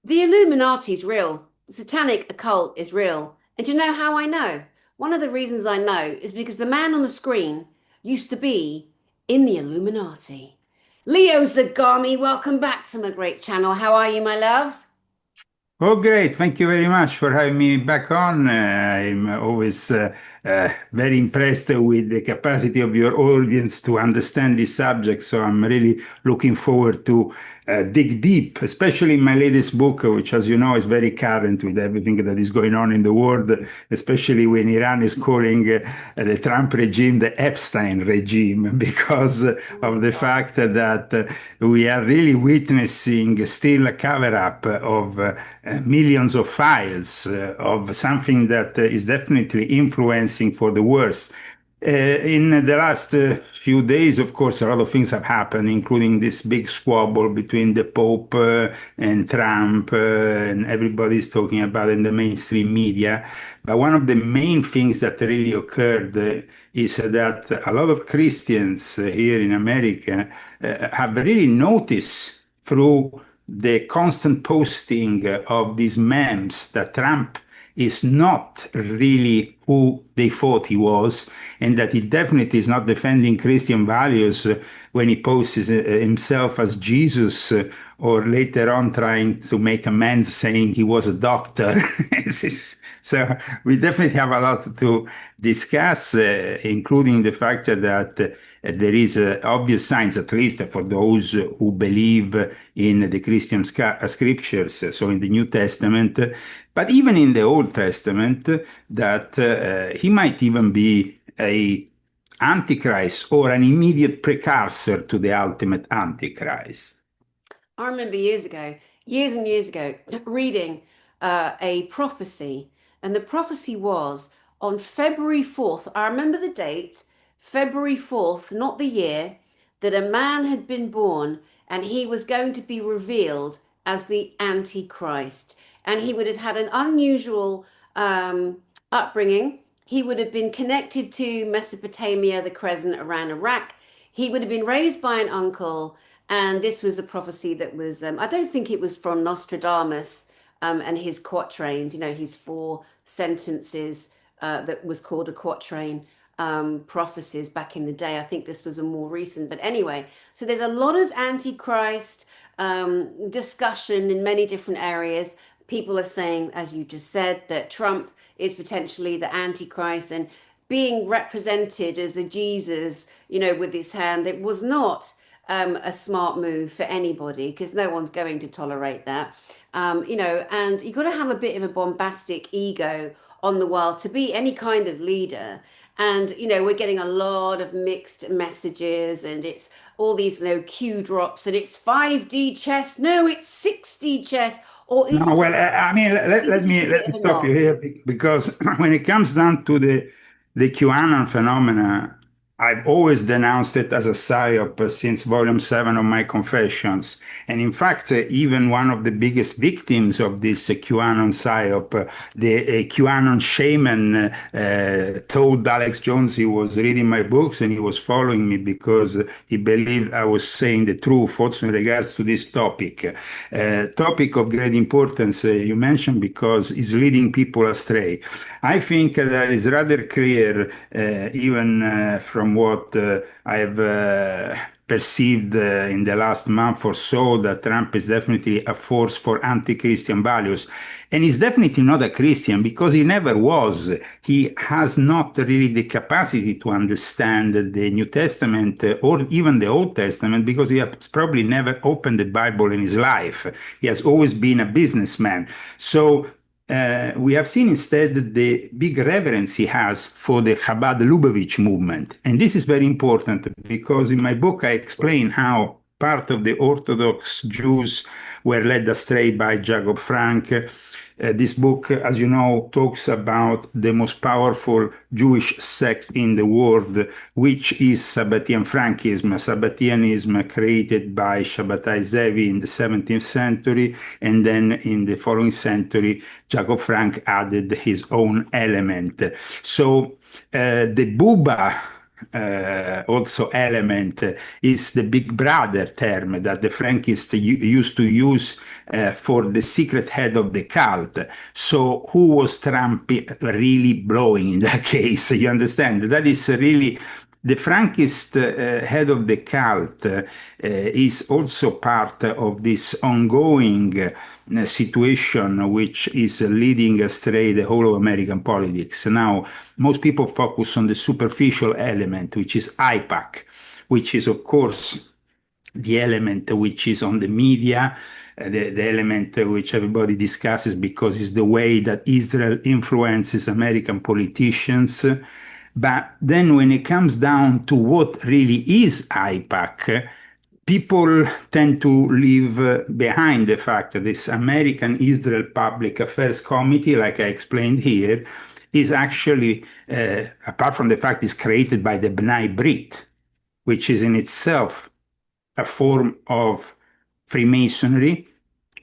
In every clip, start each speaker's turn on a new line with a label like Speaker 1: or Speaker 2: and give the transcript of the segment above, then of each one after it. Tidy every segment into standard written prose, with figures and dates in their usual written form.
Speaker 1: The Illuminati is real. The satanic occult is real. And do you know how I know? One of the reasons I know is because the man on the screen used to be in the Illuminati. Leo Zagami, welcome back to my great channel. How are you, my love?
Speaker 2: Oh, great. Thank you very much for having me back on. I'm always very impressed with the capacity of your audience to understand this subject. So I'm really looking forward to dig deep, especially in my latest book, which, as you know, is very current with everything that is going on in the world, especially when Iran is calling the Trump regime the Epstein regime because
Speaker 1: Oh my
Speaker 2: of the
Speaker 1: God.
Speaker 2: fact that we are really witnessing still a cover up of millions of files of something that is definitely influencing for the worst. In the last few days, of course, a lot of things have happened, including this big squabble between the Pope and Trump, and everybody's talking about it in the mainstream media. But one of the main things that really occurred is that a lot of Christians here in America have really noticed through the constant posting of these memes that Trump is not really who they thought he was, and that he definitely is not defending Christian values when he posts himself as Jesus, or later on trying to make amends saying he was a doctor. So we definitely have a lot to discuss, including the fact that there is obvious signs, at least for those who believe in the Christian scriptures, so in the New Testament, but even in the Old Testament, that he might even be a antichrist or an immediate precursor to the ultimate antichrist.
Speaker 1: I remember years and years ago, reading a prophecy, and the prophecy was on February 4th. I remember the date, February 4th, not the year, that a man had been born and he was going to be revealed as the Antichrist. And he would have had an unusual upbringing. He would have been connected to Mesopotamia, the Crescent, Iran, Iraq. He would have been raised by an uncle, and this was a prophecy that was, I don't think it was from Nostradamus and his quatrains, his four sentences that was called a quatrain prophecies back in the day. I think this was a more recent, but anyway, so there's a lot of antichrist discussion in many different areas. People are saying, as you just said, that Trump is potentially the antichrist and being represented as a Jesus, with his hand. It was not a smart move for anybody because no one's going to tolerate that. And you've got to have a bit of a bombastic ego on the wall to be any kind of leader. And, we're getting a lot of mixed messages, and it's all these, Q drops, and it's 5D chess. No, it's 6D chess. Or is
Speaker 2: No,
Speaker 1: it,
Speaker 2: well, I mean,
Speaker 1: is it just a bit
Speaker 2: let me
Speaker 1: of a
Speaker 2: stop
Speaker 1: knock?
Speaker 2: you here because when it comes down to the QAnon phenomena, I've always denounced it as a psyop since volume 7 of my Confessions. And in fact, even one of the biggest victims of this QAnon psyop, the QAnon shaman, told Alex Jones he was reading my books and he was following me because he believed I was saying the truth also in regards to this topic. Topic of great importance you mentioned because it's leading people astray. I think that is rather clear, even from what I've perceived in the last month or so, that Trump is definitely a force for anti-Christian values. And he's definitely not a Christian because he never was. He has not really the capacity to understand the New Testament or even the Old Testament because he has probably never opened the Bible in his life. He has always been a businessman. So we have seen instead the big reverence he has for the Chabad Lubavitch movement. And this is very important because in my book I explain how part of the Orthodox Jews were led astray by Jacob Frank. This book, as you know, talks about the most powerful Jewish sect in the world, which is Sabbatian Frankism. Sabbatianism created by Shabbatai Zevi in the 17th century, and then in the following century, Jacob Frank added his own element. So the Buba also element is the big brother term that the Frankists used to use for the secret head of the cult. So who was Trump really blowing in that case? You understand? That is really the Frankist head of the cult is also part of this ongoing situation which is leading astray the whole of American politics. Now, most people focus on the superficial element, which is AIPAC, which is, of course, the element which is on the media, the element which everybody discusses because it's the way that Israel influences American politicians. But then when it comes down to what really is AIPAC, people tend to leave behind the fact that this American Israel Public Affairs Committee, like I explained here, is actually, apart from the fact it's created by the B'nai Brit, which is in itself a form of Freemasonry,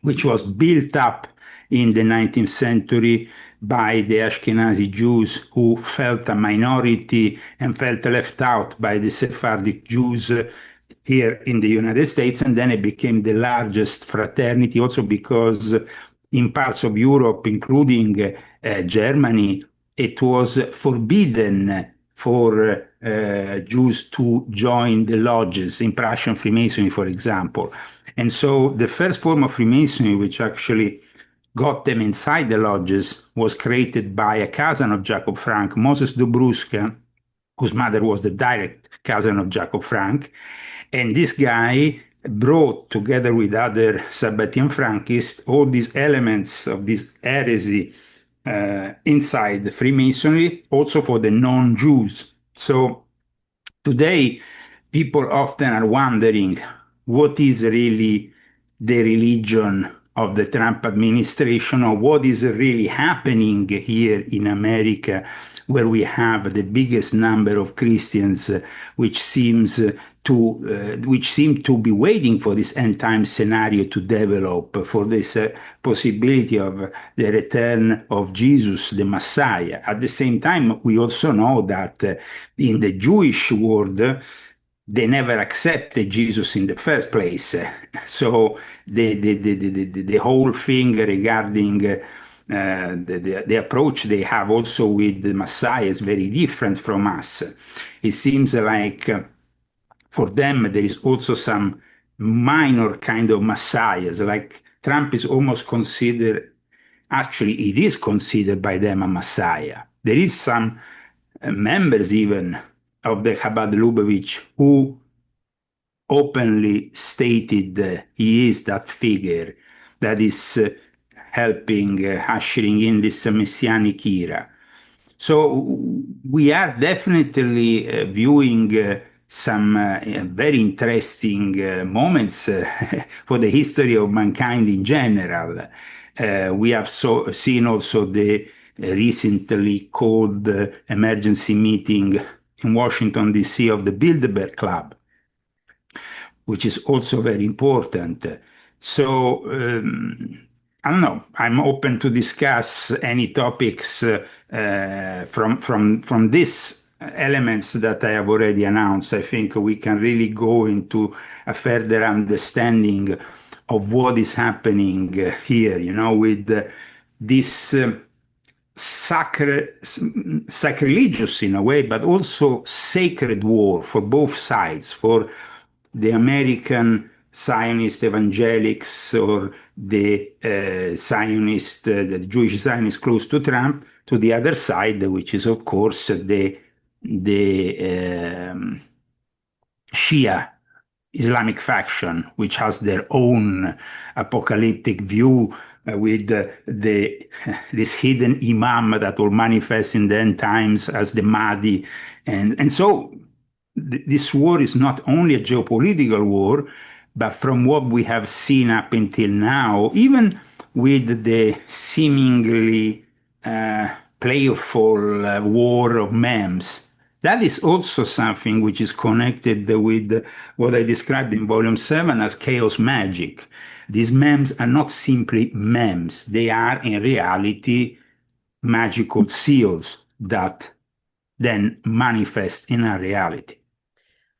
Speaker 2: which was built up in the 19th century by the Ashkenazi Jews who felt a minority and felt left out by the Sephardic Jews here in the United States. And then it became the largest fraternity also because in parts of Europe, including Germany, it was forbidden for Jews to join the lodges in Prussian Freemasonry, for example. And so the first form of Freemasonry, which actually got them inside the lodges, was created by a cousin of Jacob Frank, Moses Dobruska, whose mother was the direct cousin of Jacob Frank. And this guy brought, together with other Sabbatean Frankists, all these elements of this heresy inside the Freemasonry, also for the non-Jews. So today, people often are wondering what is really the religion of the Trump administration, or what is really happening here in America, where we have the biggest number of Christians, which seem to be waiting for this end time scenario to develop, for this possibility of the return of Jesus, the Messiah. At the same time, we also know that in the Jewish world, they never accepted Jesus in the first place. So the whole thing regarding the approach they have also with the Messiah is very different from us. It seems like for them there is also some minor kind of messiahs, like Trump is almost considered, actually it is considered by them a messiah. There is some members even of the Chabad Lubavitch who openly stated he is that figure that is helping, ushering in this messianic era. So we are definitely viewing some very interesting moments for the history of mankind in general. We have seen also the recently called emergency meeting in Washington, D.C. of the Bilderberg Club, which is also very important. So I don't know. I'm open to discuss any topics from these elements that I have already announced. I think we can really go into a further understanding of what is happening here, with this sacrilegious in a way, but also sacred war for both sides, for the American Zionist evangelics or the Zionist, the Jewish Zionists close to Trump, to the other side, which is of course the Shia Islamic faction, which has their own apocalyptic view with this hidden imam that will manifest in the end times as the Mahdi, and so this war is not only a geopolitical war, but from what we have seen up until now, even with the seemingly playful war of memes, that is also something which is connected with what I described in Volume 7 as chaos magic. These memes are not simply memes, they are in reality magical seals that than manifest in our reality.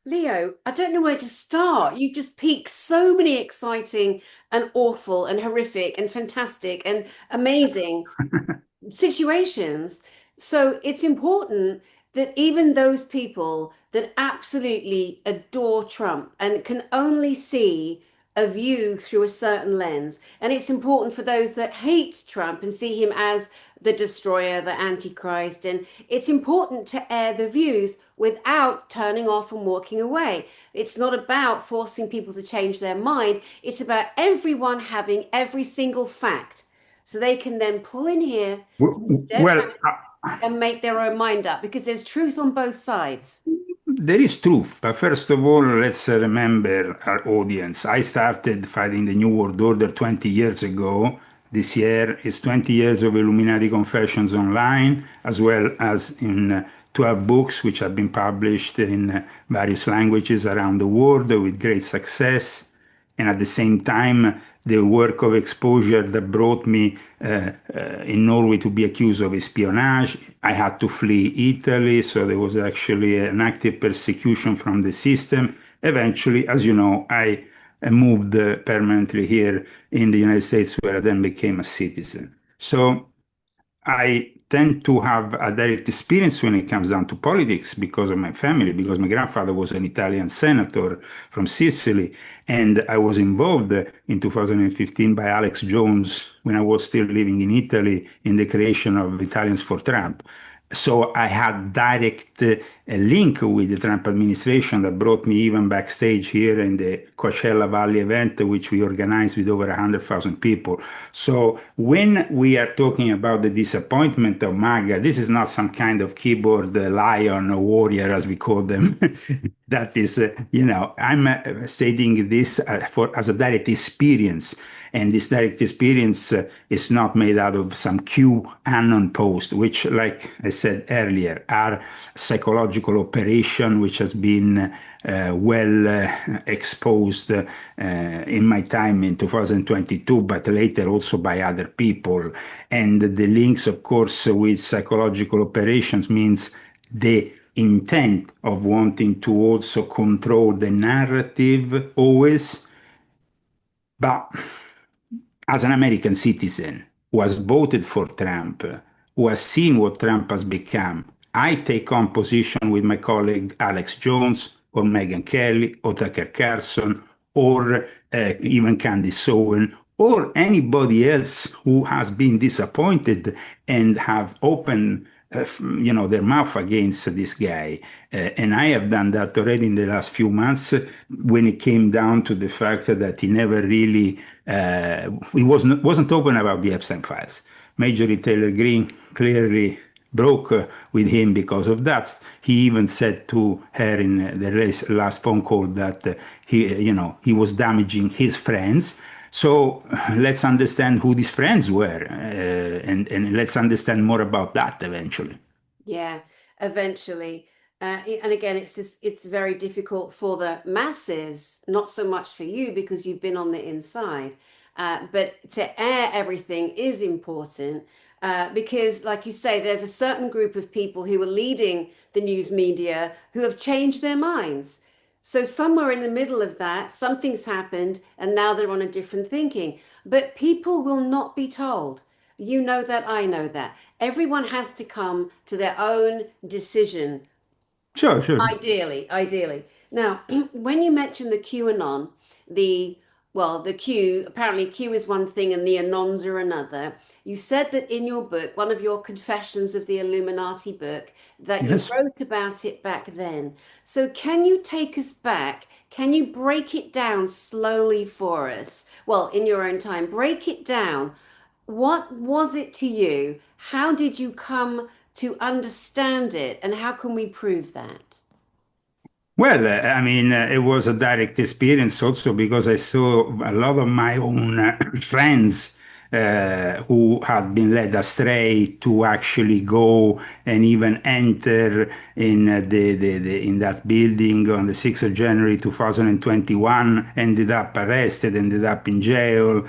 Speaker 1: Leo, I don't know where to start. You've just piqued so many exciting and awful and horrific and fantastic and amazing situations. So it's important that even those people that absolutely adore Trump and can only see a view through a certain lens, and it's important for those that hate Trump and see him as the destroyer, the antichrist, and it's important to air the views without turning off and walking away. It's not about forcing people to change their mind. It's about everyone having every single fact so they can then pull in here, step
Speaker 2: Well,
Speaker 1: back, and make their own mind up because there's truth on both sides.
Speaker 2: there is truth, but first of all, let's remember our audience. I started fighting the New World Order 20 years ago. This year is 20 years of Illuminati confessions online, as well as in 12 books, which have been published in various languages around the world with great success. And at the same time, the work of exposure that brought me in Norway to be accused of espionage. I had to flee Italy, so there was actually an active persecution from the system. Eventually, as you know, I moved permanently here in the United States, where I then became a citizen. So I tend to have a direct experience when it comes down to politics because of my family, because my grandfather was an Italian senator from Sicily, and I was involved in 2015 by Alex Jones when I was still living in Italy in the creation of Italians for Trump. So I had direct link with the Trump administration that brought me even backstage here in the Coachella Valley event, which we organized with over 100,000 people. So when we are talking about the disappointment of MAGA, this is not some kind of keyboard lion or warrior, as we call them. That is, I'm stating this as a direct experience. And this direct experience is not made out of some QAnon post, which, like I said earlier, are psychological operation which has been exposed in my time in 2022, but later also by other people. And the links, of course, with psychological operations means the intent of wanting to also control the narrative always, but as an American citizen who has voted for Trump, who has seen what Trump has become, I take on position with my colleague Alex Jones or Megyn Kelly or Tucker Carlson or even Candace Owen or anybody else who has been disappointed and have opened their mouth against this guy. And I have done that already in the last few months when it came down to the fact that he never really, he wasn't open about the Epstein files. Major Taylor Greene clearly broke with him because of that. He even said to her in the last phone call that he was damaging his friends. So let's understand who these friends were, and let's understand more about that eventually.
Speaker 1: Yeah, eventually. And again, it's very difficult for the masses, not so much for you because you've been on the inside. But to air everything is important because, like you say, there's a certain group of people who are leading the news media who have changed their minds. So somewhere in the middle of that, something's happened, and now they're on a different thinking. But people will not be told. You know that, I know that. Everyone has to come to their own decision.
Speaker 2: Sure, sure.
Speaker 1: Ideally. Now, when you mention the QAnon, the the Q, apparently Q is one thing and the Anons are another. You said that in your book, one of your Confessions of the Illuminati book, that you
Speaker 2: Yes.
Speaker 1: wrote about it back then. So can you take us back? Can you break it down slowly for us? Well, in your own time, break it down. What was it to you? How did you come to understand it? And how can we prove that?
Speaker 2: Well, I mean, it was a direct experience also because I saw a lot of my own friends who had been led astray to actually go and even enter in in that building on the 6th of January 2021, ended up arrested, ended up in jail.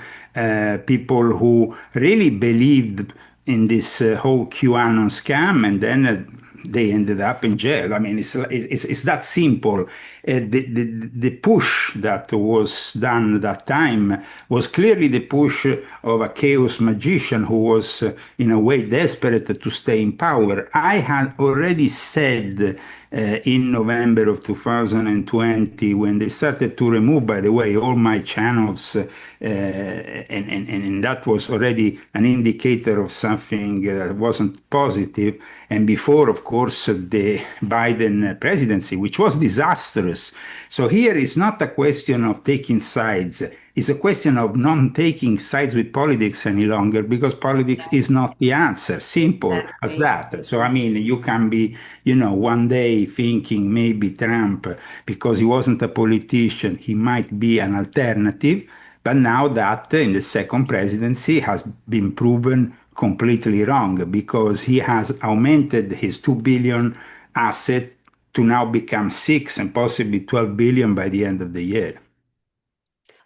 Speaker 2: People who really believed in this whole QAnon scam, and then they ended up in jail. I mean, it's that simple. The push that was done that time was clearly the push of a chaos magician who was, in a way, desperate to stay in power. I had already said in November of 2020, when they started to remove, by the way, all my channels, and that was already an indicator of something that wasn't positive. And before, of course, the Biden presidency, which was disastrous. So here is not a question of taking sides. It's a question of not taking sides with politics any longer, because politics is not the answer. Simple as
Speaker 1: Exactly.
Speaker 2: that. So, I mean, you can be, one day thinking maybe Trump, because he wasn't a politician, he might be an alternative. But now that in the second presidency has been proven completely wrong, because he has augmented his 2 billion asset to now become 6 and possibly 12 billion by the end of the year.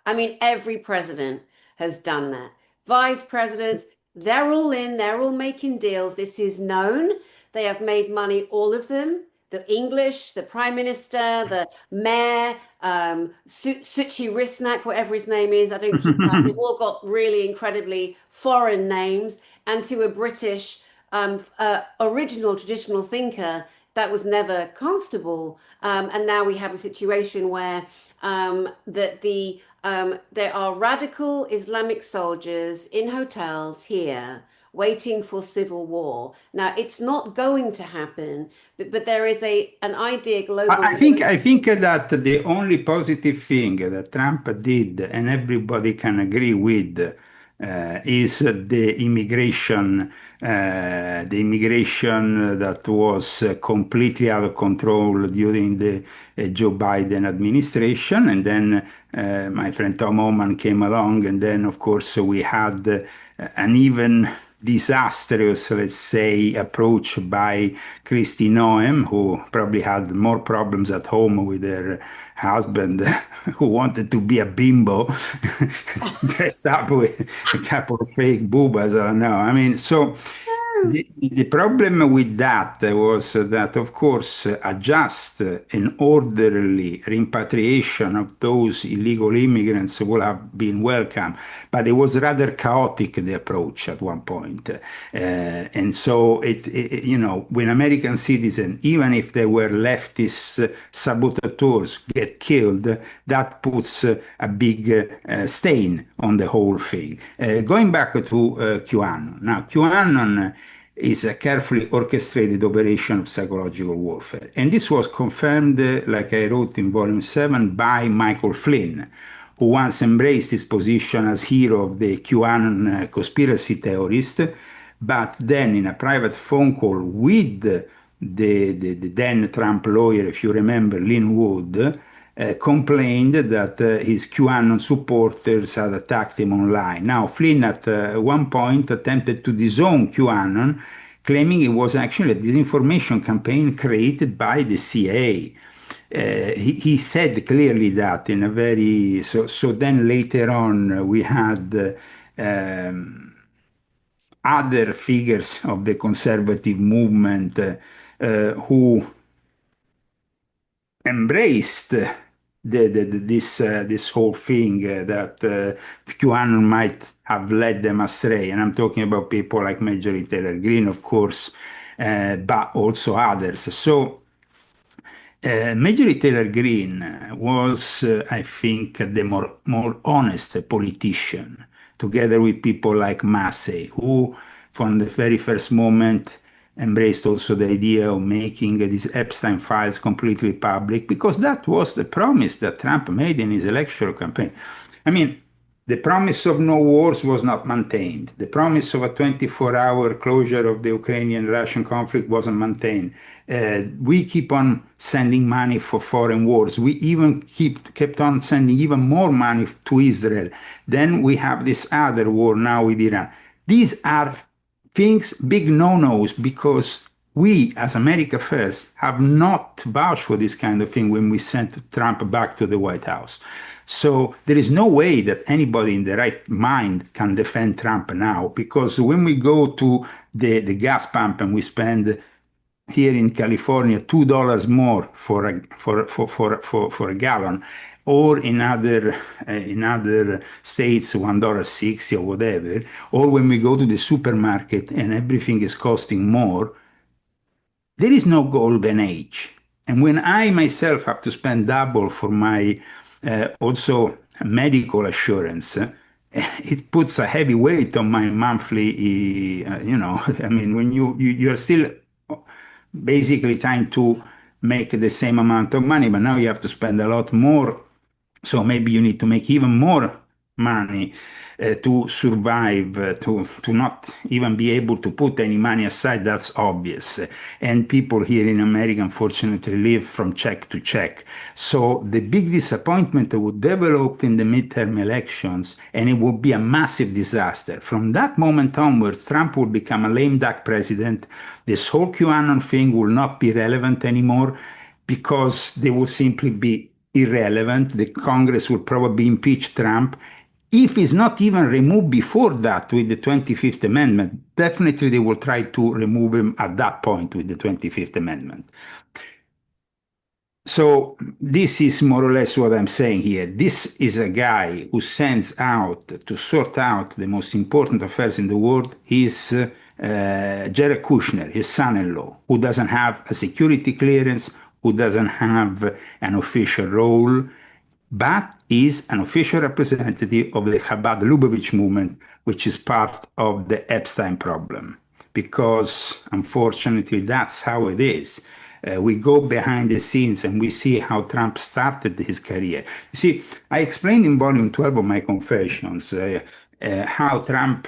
Speaker 1: I mean, every president has done that. Vice presidents, they're all in, they're all making deals. This is known. They have made money, all of them. The English, the prime minister, the mayor, Suchi Risnak, whatever his name is, I don't keep track. They've all got really incredibly foreign names. And to a British original traditional thinker, that was never comfortable. And now we have a situation where there are radical Islamic soldiers in hotels here waiting for civil war. Now, it's not going to happen, but there is an idea
Speaker 2: I
Speaker 1: globally.
Speaker 2: think I think that the only positive thing that Trump did, and everybody can agree with, is the immigration that was completely out of control during the Joe Biden administration, and then my friend Tom Oman came along, and then of course we had an even disastrous, let's say, approach by Kristi Noem, who probably had more problems at home with her husband, who wanted to be a bimbo, dressed up with a couple of fake boobas. I don't know. I mean, so the problem with that was that, of course, a just and orderly repatriation of those illegal immigrants would have been welcome, but it was rather chaotic, the approach at one point. And so, when American citizens, even if they were leftist saboteurs, get killed, that puts a big stain on the whole thing. Going back to QAnon. Now, QAnon is a carefully orchestrated operation of psychological warfare. And this was confirmed, like I wrote in volume 7, by Michael Flynn, who once embraced his position as hero of the QAnon conspiracy theorist, but then in a private phone call with the then Trump lawyer, if you remember, Lynn Wood, complained that his QAnon supporters had attacked him online. Now, Flynn at one point attempted to disown QAnon, claiming it was actually a disinformation campaign created by the CIA. He said clearly that in a very so then later on we had other figures of the conservative movement who embraced this whole thing that QAnon might have led them astray. And I'm talking about people like Marjorie Taylor Greene, of course, but also others. So Marjorie Taylor Greene was, I think, the more honest politician, together with people like Massey, who, from the very first moment, embraced also the idea of making these Epstein files completely public, because that was the promise that Trump made in his electoral campaign. I mean, the promise of no wars was not maintained. The promise of a 24-hour closure of the Ukrainian-Russian conflict wasn't maintained. We keep on sending money for foreign wars. We even kept on sending even more money to Israel. Then we have this other war now with Iran. These are things, big no-nos, because we, as America First, have not vouched for this kind of thing when we sent Trump back to the White House. So there is no way that anybody in the right mind can defend Trump now, because when we go to the gas pump and we spend here in California $2 more for a gallon, or in other states $1.60 or whatever, or when we go to the supermarket and everything is costing more, there is no golden age. And when I myself have to spend double for my also medical assurance, it puts a heavy weight on my monthly, I mean, when you're still basically trying to make the same amount of money, but now you have to spend a lot more. So maybe you need to make even more money to survive, to not even be able to put any money aside. That's obvious. And people here in America, unfortunately, live from check to check. So the big disappointment would develop in the midterm elections, and it would be a massive disaster. From that moment onwards, Trump will become a lame duck president. This whole QAnon thing will not be relevant anymore because they will simply be irrelevant. The Congress will probably impeach Trump. If he's not even removed before that with the 25th Amendment, definitely they will try to remove him at that point with the 25th Amendment. So this is more or less what I'm saying here. This is a guy who sends out to sort out the most important affairs in the world. He's Jared Kushner, his son-in-law, who doesn't have a security clearance, who doesn't have an official role, but is an official representative of the Chabad Lubavitch movement, which is part of the Epstein problem. Because unfortunately, that's how it is. We go behind the scenes and we see how Trump started his career. You see, I explained in volume 12 of my confessions how Trump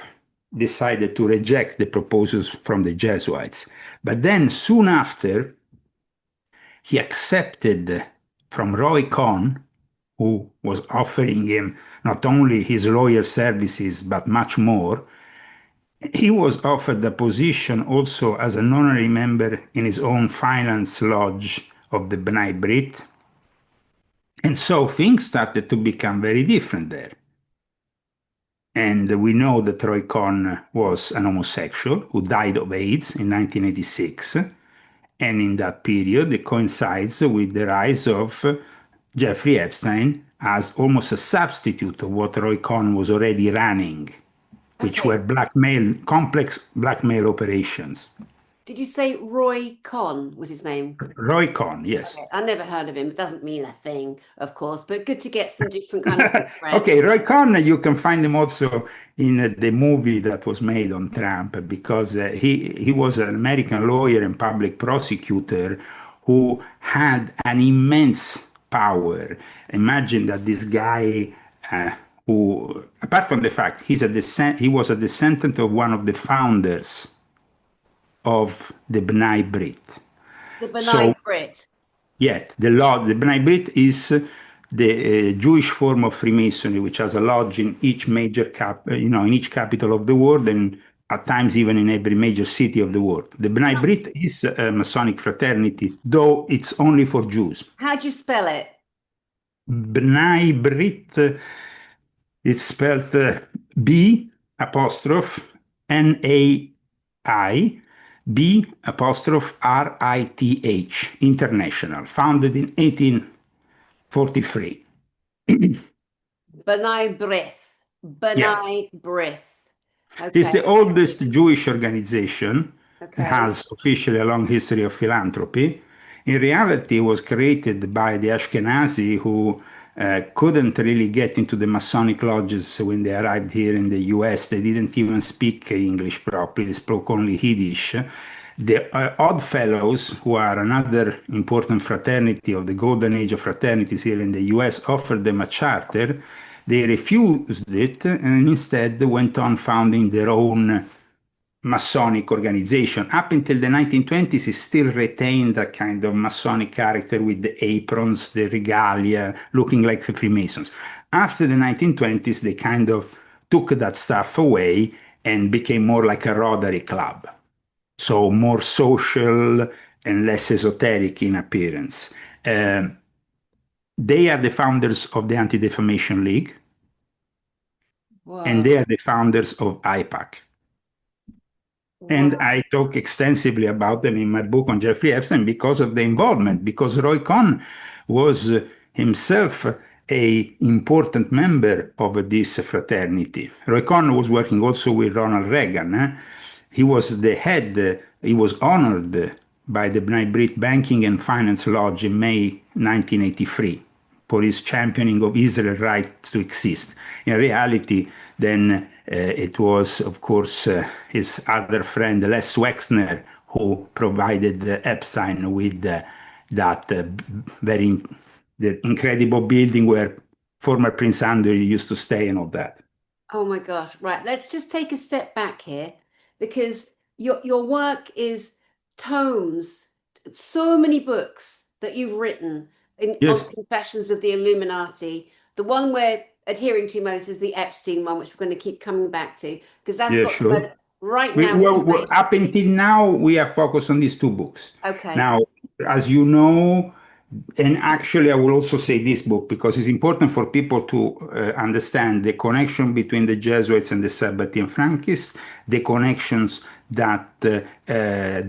Speaker 2: decided to reject the proposals from the Jesuits. But then soon after, he accepted from Roy Cohn, who was offering him not only his lawyer services, but much more. He was offered the position also as an honorary member in his own finance lodge of the B'nai Brit. And so things started to become very different there. And we know that Roy Cohn was an homosexual who died of AIDS in 1986. And in that period, it coincides with the rise of Jeffrey Epstein as almost a substitute of what Roy Cohn was already running, which
Speaker 1: Okay.
Speaker 2: were complex blackmail operations.
Speaker 1: Did you say Roy Cohn was his name?
Speaker 2: Roy Cohn, yes.
Speaker 1: Okay. I never heard of him. It doesn't mean a thing, of course, but good to get some different kind of background.
Speaker 2: Okay, Roy Cohn, you can find him also in the movie that was made on Trump because he was an American lawyer and public prosecutor who had an immense power. Imagine that this guy, who, apart from the fact he was a descendant of one of the founders of the B'nai Brit.
Speaker 1: The
Speaker 2: So
Speaker 1: benign Brit.
Speaker 2: yet, the B'nai Brit is the Jewish form of Freemasonry, which has a lodge in each in each capital of the world, and at times even in every major city of the world. The B'nai Brit is a Masonic fraternity, though it's only for Jews.
Speaker 1: How do you spell it?
Speaker 2: B'nai Brit is spelled B apostrophe Nai B apostrophe RITH, International, founded in 1843.
Speaker 1: Benign Brith.
Speaker 2: Yeah,
Speaker 1: Benign Brith.
Speaker 2: it's
Speaker 1: Okay.
Speaker 2: the oldest Jewish organization. It
Speaker 1: Okay.
Speaker 2: has officially a long history of philanthropy. In reality, it was created by the Ashkenazi who couldn't really get into the Masonic lodges when they arrived here in the US. They didn't even speak English properly, they spoke only Yiddish. The Odd Fellows, who are another important fraternity of the golden age of fraternities here in the US, offered them a charter. They refused it and instead went on founding their own Masonic organization. Up until the 1920s, it still retained a kind of Masonic character with the aprons, the regalia, looking like the Freemasons. After the 1920s, they kind of took that stuff away and became more like a Rotary Club. So more social and less esoteric in appearance. They are the founders of the Anti-Defamation League, and
Speaker 1: Whoa.
Speaker 2: they are the founders of AIPAC. And
Speaker 1: Wow.
Speaker 2: I talk extensively about them in my book on Jeffrey Epstein because of the involvement, because Roy Cohn was himself a important member of this fraternity. Roy Cohn was working also with Ronald Reagan. He was the head, he was honored by the B'nai Brit Banking and Finance Lodge in May 1983 for his championing of Israel's right to exist. In reality, then it was, of course, his other friend, Les Wexner, who provided Epstein with that very the incredible building where former Prince Andrew used to stay and all that.
Speaker 1: Oh my gosh. Right. Let's just take a step back here because your work is tomes, so many books that you've written on
Speaker 2: Yes,
Speaker 1: confessions of the Illuminati. The one we're adhering to most is the Epstein one, which we're going to keep coming back to because that's
Speaker 2: yeah,
Speaker 1: got the
Speaker 2: sure.
Speaker 1: most right now
Speaker 2: Up
Speaker 1: information.
Speaker 2: until now, we are focused on these two books.
Speaker 1: Okay.
Speaker 2: Now, as you know, and actually, I will also say this book because it's important for people to understand the connection between the Jesuits and the Sabbatean Frankists, the connections that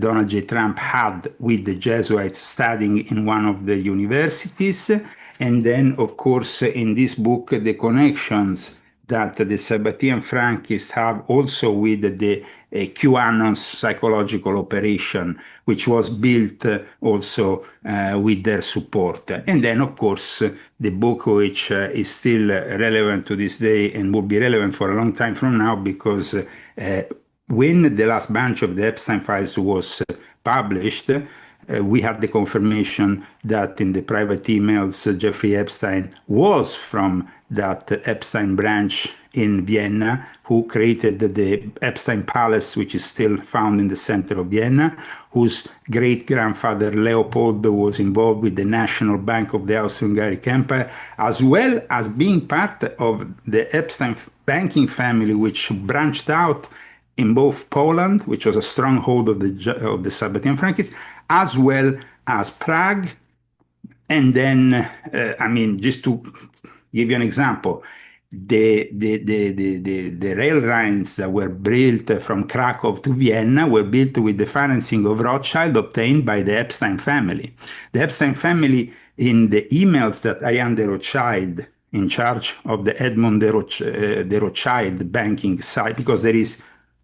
Speaker 2: Donald J. Trump had with the Jesuits studying in one of the universities, and then, of course, in this book, the connections that the Sabbatean Frankists have also with the QAnon's psychological operation, which was built also with their support. And then, of course, the book, which is still relevant to this day and will be relevant for a long time from now, because when the last bunch of the Epstein files was published, we had the confirmation that in the private emails, Jeffrey Epstein was from that Epstein branch in Vienna, who created the Epstein Palace, which is still found in the center of Vienna, whose great grandfather Leopold was involved with the National Bank of the Austro-Hungaric Empire, as well as being part of the Epstein banking family, which branched out in both Poland, which was a stronghold of the Sabbatean Frankists, as well as Prague. And then, I mean, just to give you an example, the rail lines that were built from Krakow to Vienna were built with the financing of Rothschild obtained by the Epstein family. The Epstein family, in the emails that Ariane de Rothschild, in charge of the Edmond de Rothschild banking side, because there is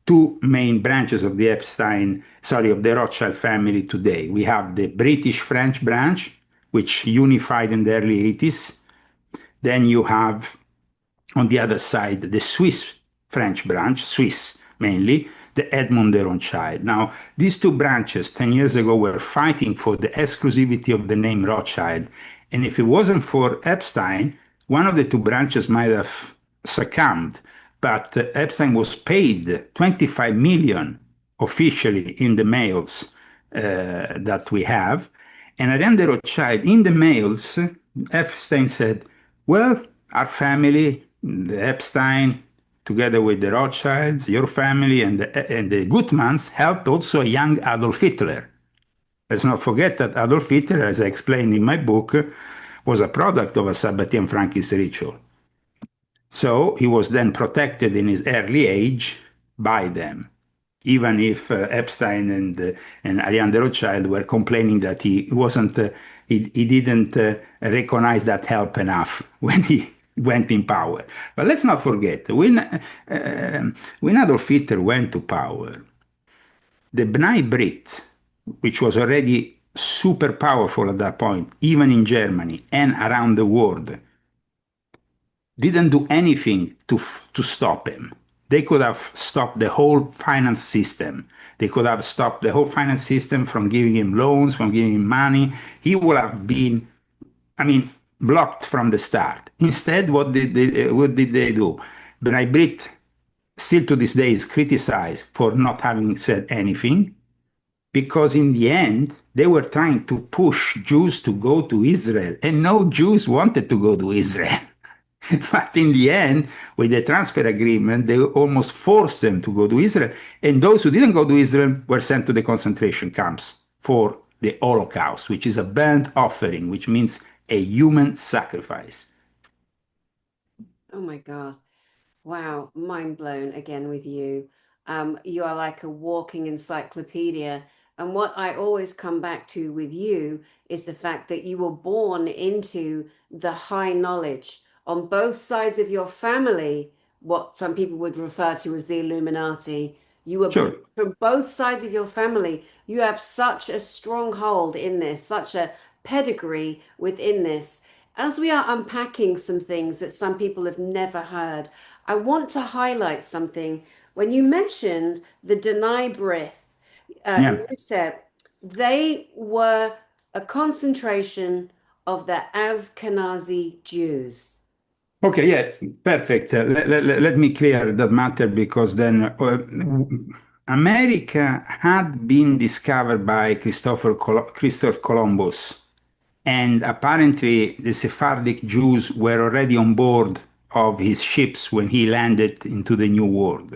Speaker 2: two main branches of the of the Rothschild family today. We have the British-French branch, which unified in the early 80s. Then you have, on the other side, the Swiss-French branch, Swiss mainly, the Edmond de Rothschild. Now, these two branches 10 years ago were fighting for the exclusivity of the name Rothschild. And if it wasn't for Epstein, one of the two branches might have succumbed. But Epstein was paid 25 million officially in the mails that we have. And at the Rothschild, in the mails, Epstein said, well, our family, the Epstein, together with the Rothschilds, your family, and the Gutmans, helped also a young Adolf Hitler. Let's not forget that Adolf Hitler, as I explained in my book, was a product of a Sabbatean Frankist ritual. So he was then protected in his early age by them, even if Epstein and Ariane de Rothschild were complaining that he wasn't, he didn't recognize that help enough when he went in power. But let's not forget, when Adolf Hitler went to power, the B'nai Brit, which was already super powerful at that point, even in Germany and around the world, didn't do anything to stop him. They could have stopped the whole finance system. They could have stopped the whole finance system from giving him loans, from giving him money. He would have been, I mean, blocked from the start. Instead, what did they do? B'nai Brit, still to this day, is criticized for not having said anything because in the end, they were trying to push Jews to go to Israel, and no Jews wanted to go to Israel. But in the end, with the transfer agreement, they almost forced them to go to Israel. And those who didn't go to Israel were sent to the concentration camps for the Holocaust, which is a burnt offering, which means a human sacrifice.
Speaker 1: Oh my God. Wow. Mind blown again with you. You are like a walking encyclopedia. And what I always come back to with you is the fact that you were born into the high knowledge on both sides of your family, what some people would refer to as the Illuminati. You were
Speaker 2: Sure.
Speaker 1: from both sides of your family. You have such a stronghold in this, such a pedigree within this. As we are unpacking some things that some people have never heard, I want to highlight something. When you mentioned the deny breath,
Speaker 2: Yeah.
Speaker 1: you said they were a concentration of the Ashkenazi Jews.
Speaker 2: Okay, yeah, perfect. Let me clear that matter because then America had been discovered by Christopher Columbus, and apparently the Sephardic Jews were already on board of his ships when he landed into the New World.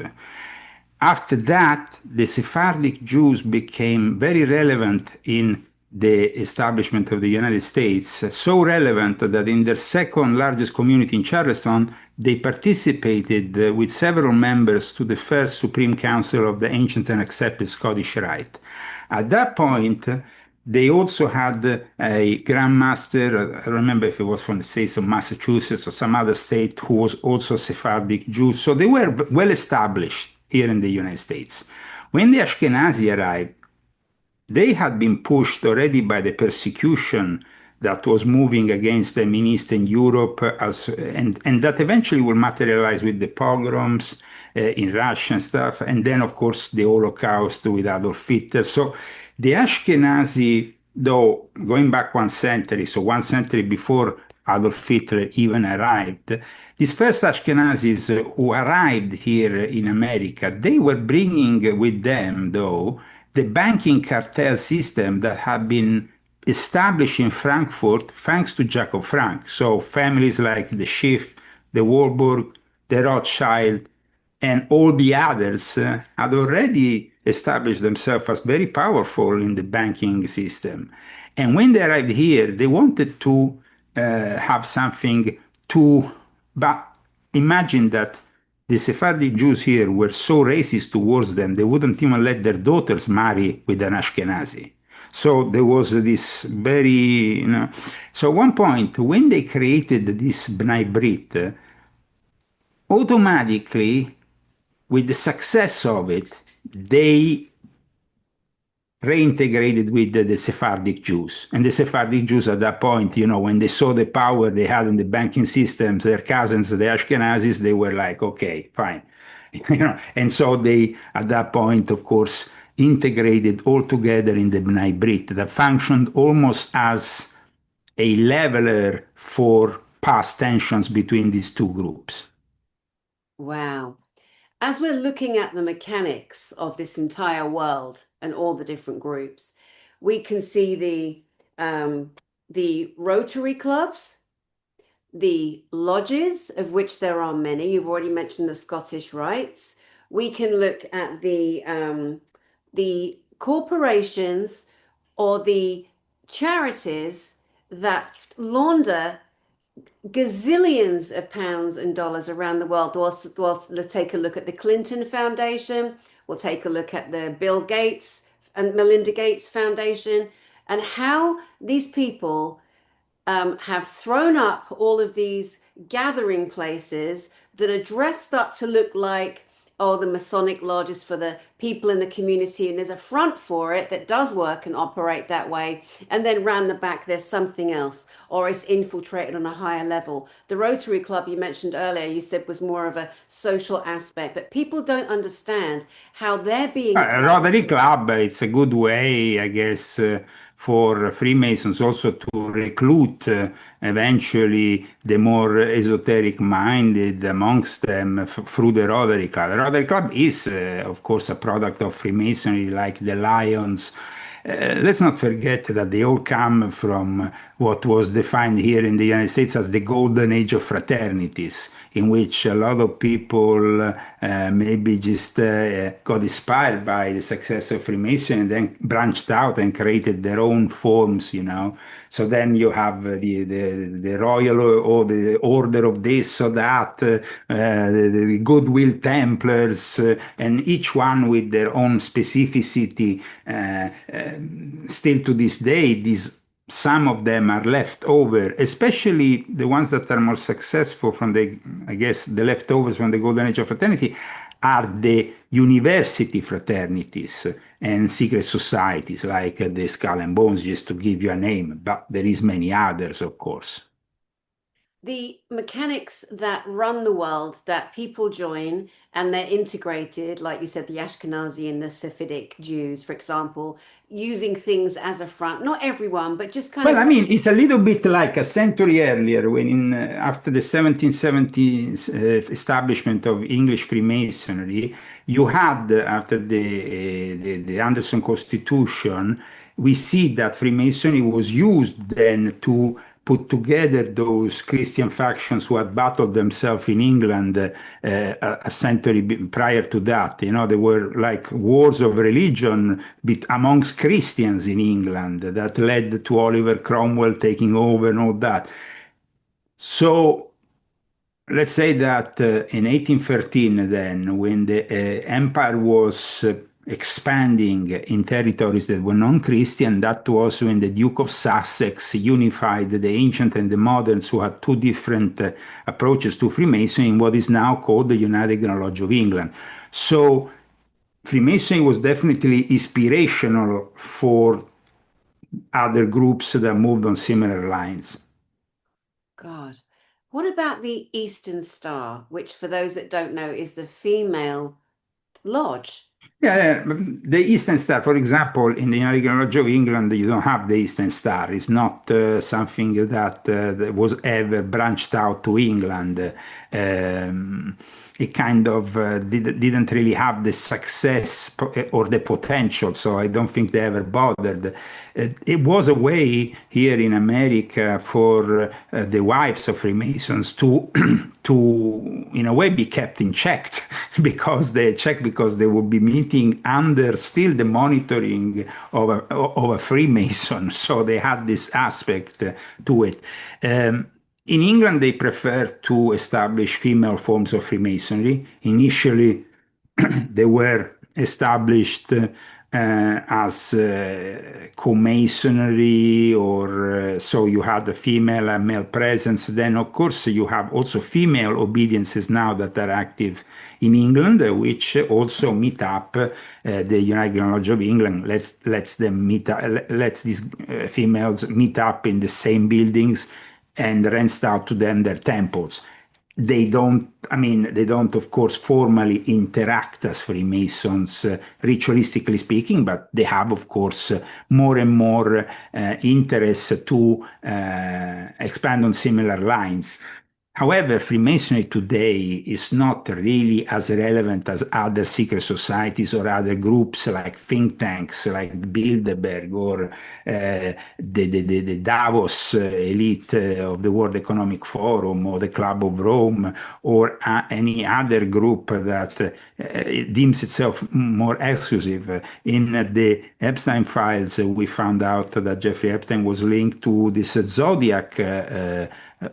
Speaker 2: After that, the Sephardic Jews became very relevant in the establishment of the United States, so relevant that in their second largest community in Charleston, they participated with several members to the first Supreme Council of the ancient and accepted Scottish Rite. At that point, they also had a Grand Master, I don't remember if it was from the states of Massachusetts or some other state, who was also Sephardic Jew. So they were well established here in the United States. When the Ashkenazi arrived, they had been pushed already by the persecution that was moving against them in Eastern Europe, and that eventually will materialize with the pogroms in Russia and stuff, and then, of course, the Holocaust with Adolf Hitler. So the Ashkenazi, though, going back 1 century, so 1 century before Adolf Hitler even arrived, these first Ashkenazis who arrived here in America, they were bringing with them, though, the banking cartel system that had been established in Frankfurt thanks to Jacob Frank. So families like the Schiff, the Warburg, the Rothschild, and all the others had already established themselves as very powerful in the banking system. And when they arrived here, they wanted to have something to, but imagine that the Sephardic Jews here were so racist towards them, they wouldn't even let their daughters marry with an Ashkenazi. So there was this very, So at one point, when they created this Bnai Brit, automatically, with the success of it, they reintegrated with the Sephardic Jews. And the Sephardic Jews at that point, when they saw the power they had in the banking systems, their cousins, the Ashkenazis, they were like, okay, fine. And so they, at that point, of course, integrated all together in the Bnai Brit that functioned almost as a leveler for past tensions between these two groups.
Speaker 1: Wow. As we're looking at the mechanics of this entire world and all the different groups, we can see the Rotary clubs, the lodges, of which there are many. You've already mentioned the Scottish Rites. We can look at the corporations or the charities that launder gazillions of pounds and dollars around the world. We'll take a look at the Clinton Foundation. We'll take a look at the Bill Gates and Melinda Gates Foundation, and how these people have thrown up all of these gathering places that are dressed up to look like, oh, the Masonic lodges for the people in the community, and there's a front for it that does work and operate that way, and then round the back there's something else, or it's infiltrated on a higher level. The Rotary Club you mentioned earlier, you said was more of a social aspect, but people don't understand how they're being
Speaker 2: Rotary
Speaker 1: targeted.
Speaker 2: Club, it's a good way, I guess, for Freemasons also to recruit eventually the more esoteric minded amongst them through the Rotary Club. The Rotary Club is, of course, a product of Freemasonry, like the Lions let's not forget that they all come from what was defined here in the United States as the golden age of fraternities, in which a lot of people maybe just got inspired by the success of Freemason and then branched out and created their own forms, you know. So then you have the royal or the order of this or that, the Goodwill Templars, and each one with their own specificity. Still to this day, these some of them are left over, especially the ones that are more successful from the, I guess, the leftovers from the Golden Age of Fraternity are the university fraternities and secret societies like the Skull and Bones, just to give you a name, but there is many others, of course.
Speaker 1: The mechanics that run the world that people join and they're integrated, like you said, the Ashkenazi and the Sephidic Jews, for example, using things as a front. Not everyone, but just kind
Speaker 2: Well, I
Speaker 1: of.
Speaker 2: mean, it's a little bit like a century earlier, when after the 1770s establishment of English Freemasonry, you had, after the Anderson Constitution, we see that Freemasonry was used then to put together those Christian factions who had battled themselves in England a century prior to that. You know, there were like wars of religion amongst Christians in England that led to Oliver Cromwell taking over and all that. So let's say that in 1813, then, when the empire was expanding in territories that were non-Christian, that was when the Duke of Sussex unified the ancient and the moderns, who had two different approaches to Freemasonry, in what is now called the United Lodge of England. So Freemasonry was definitely inspirational for other groups that moved on similar lines.
Speaker 1: God. What about the Eastern Star, which, for those that don't know, is the female lodge?
Speaker 2: Yeah, the Eastern Star, for example, in the United Lodge of England, you don't have the Eastern Star. It's not something that was ever branched out to England. It kind of didn't really have the success or the potential, so I don't think they ever bothered. It was a way here in America for the wives of Freemasons to, to in a way, be kept in check because they would be meeting under still the monitoring of a Freemason. So they had this aspect to it. In England, they prefer to establish female forms of Freemasonry. Initially, they were established as co-masonry, or so you had a female and male presence. Then, of course, you have also female obediences now that are active in England, which also meet up. The United Lodge of England lets them meet up, lets these females meet up in the same buildings and rents out to them their temples. They don't, I mean, they don't, of course, formally interact as Freemasons, ritualistically speaking, but they have, of course, more and more interest to expand on similar lines. However, Freemasonry today is not really as relevant as other secret societies or other groups like think tanks, like Bilderberg, or the Davos elite of the World Economic Forum, or the Club of Rome, or any other group that deems itself more exclusive. In the Epstein files, we found out that Jeffrey Epstein was linked to this Zodiac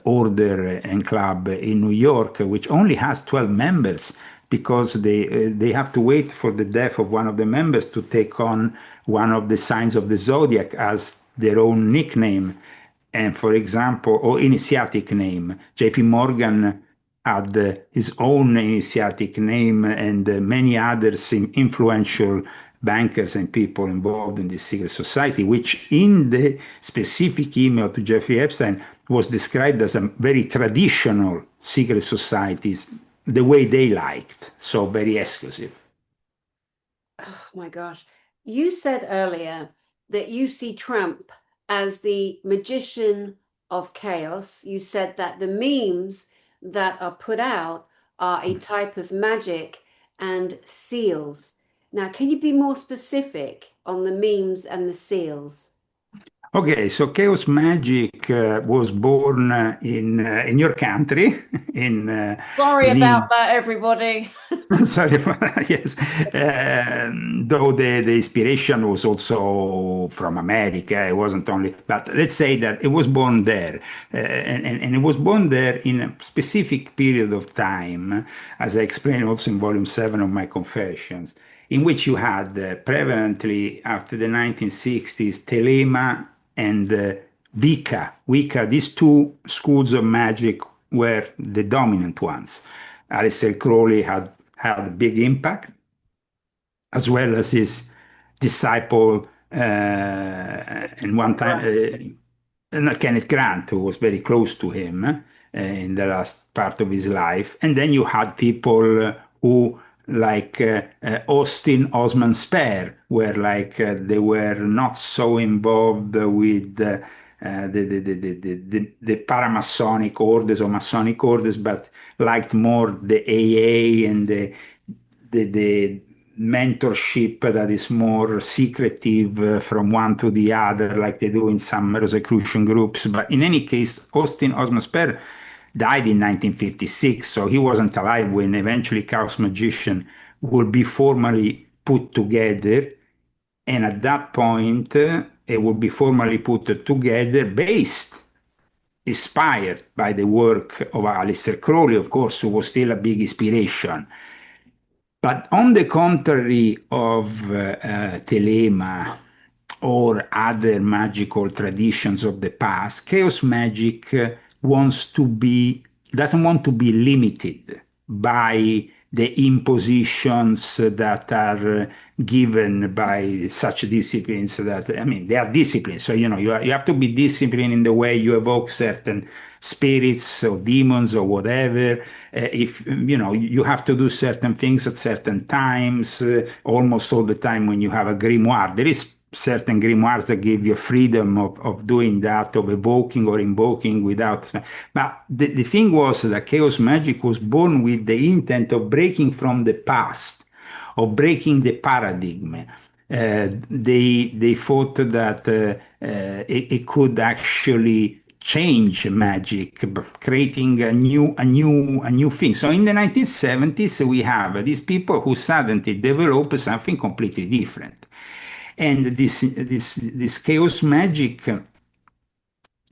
Speaker 2: order and club in New York, which only has 12 members, because they have to wait for the death of one of the members to take on one of the signs of the zodiac as their own nickname, and, for example, or initiatic name. JP Morgan had his own initiatic name, and many others influential bankers and people involved in this secret society, which in the specific email to Jeffrey Epstein was described as a very traditional secret societies, the way they liked, so very exclusive.
Speaker 1: Oh my gosh. You said earlier that you see Trump as the magician of chaos. You said that the memes that are put out are a type of magic and seals. Now, can you be more specific on the memes and the seals.
Speaker 2: Okay, so chaos magic was born in your country in
Speaker 1: Sorry
Speaker 2: in
Speaker 1: about
Speaker 2: England.
Speaker 1: that, everybody.
Speaker 2: Sorry for yes. Though the inspiration was also from America, it wasn't only, but let's say that it was born there. And it was born there in a specific period of time, as I explained also in volume 7 of my Confessions, in which you had prevalently, after the 1960s, Telema and Wicca. These two schools of magic were the dominant ones. Aleister Crowley had a big impact, as well as his disciple, and one time, Kenneth Grant, who was very close to him in the last part of his life. And then you had people who, like Austin Osman Spare, were like they were not so involved with the paramasonic orders or Masonic orders, but liked more the AA and the mentorship that is more secretive from one to the other, like they do in some Rosicrucian groups. But in any case, Austin Osman Spare died in 1956, so he wasn't alive when eventually Chaos Magician would be formally put together. And at that point, it would be formally put together based, inspired by the work of Aleister Crowley, of course, who was still a big inspiration. But on the contrary of Telema or other magical traditions of the past, chaos magic doesn't want to be limited by the impositions that are given by such disciplines. That, I mean, they are disciplines. So, you have to be disciplined in the way you evoke certain spirits or demons or whatever. If, you have to do certain things at certain times, almost all the time when you have a grimoire. There is certain grimoires that give you freedom of doing that, of evoking or invoking without. But the thing was that chaos magic was born with the intent of breaking from the past, of breaking the paradigm. They thought that it could actually change magic, creating a new thing. So in the 1970s, we have these people who suddenly develop something completely different. And this chaos magic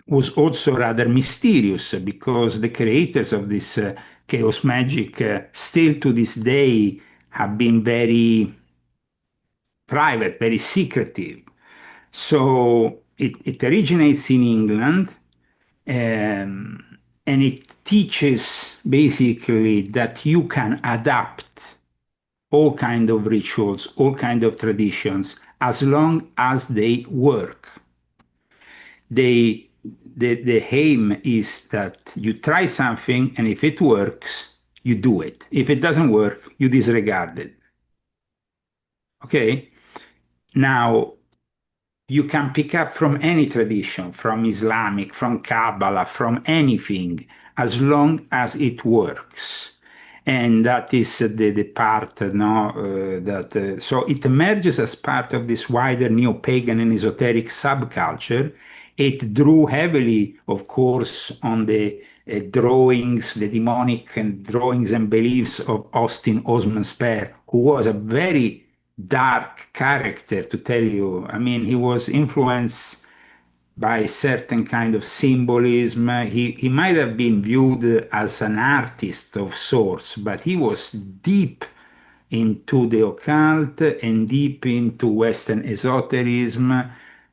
Speaker 2: was also rather mysterious, because the creators of this chaos magic still to this day have been very private, very secretive. So it originates in England, and it teaches basically that you can adapt all kind of rituals, all kind of traditions, as long as they work. The aim is that you try something, and if it works, you do it. If it doesn't work, you disregard it. Okay? Now, you can pick up from any tradition, from Islamic, from Kabbalah, from anything, as long as it works. And that is the part, no, so it emerges as part of this wider neo-pagan and esoteric subculture. It drew heavily, of course, on the drawings, the demonic and drawings and beliefs of Austin Osman Spare, who was a very dark character, to tell you. I mean, he was influenced by certain kind of symbolism. He might have been viewed as an artist of sorts, but he was deep into the occult and deep into Western esotericism,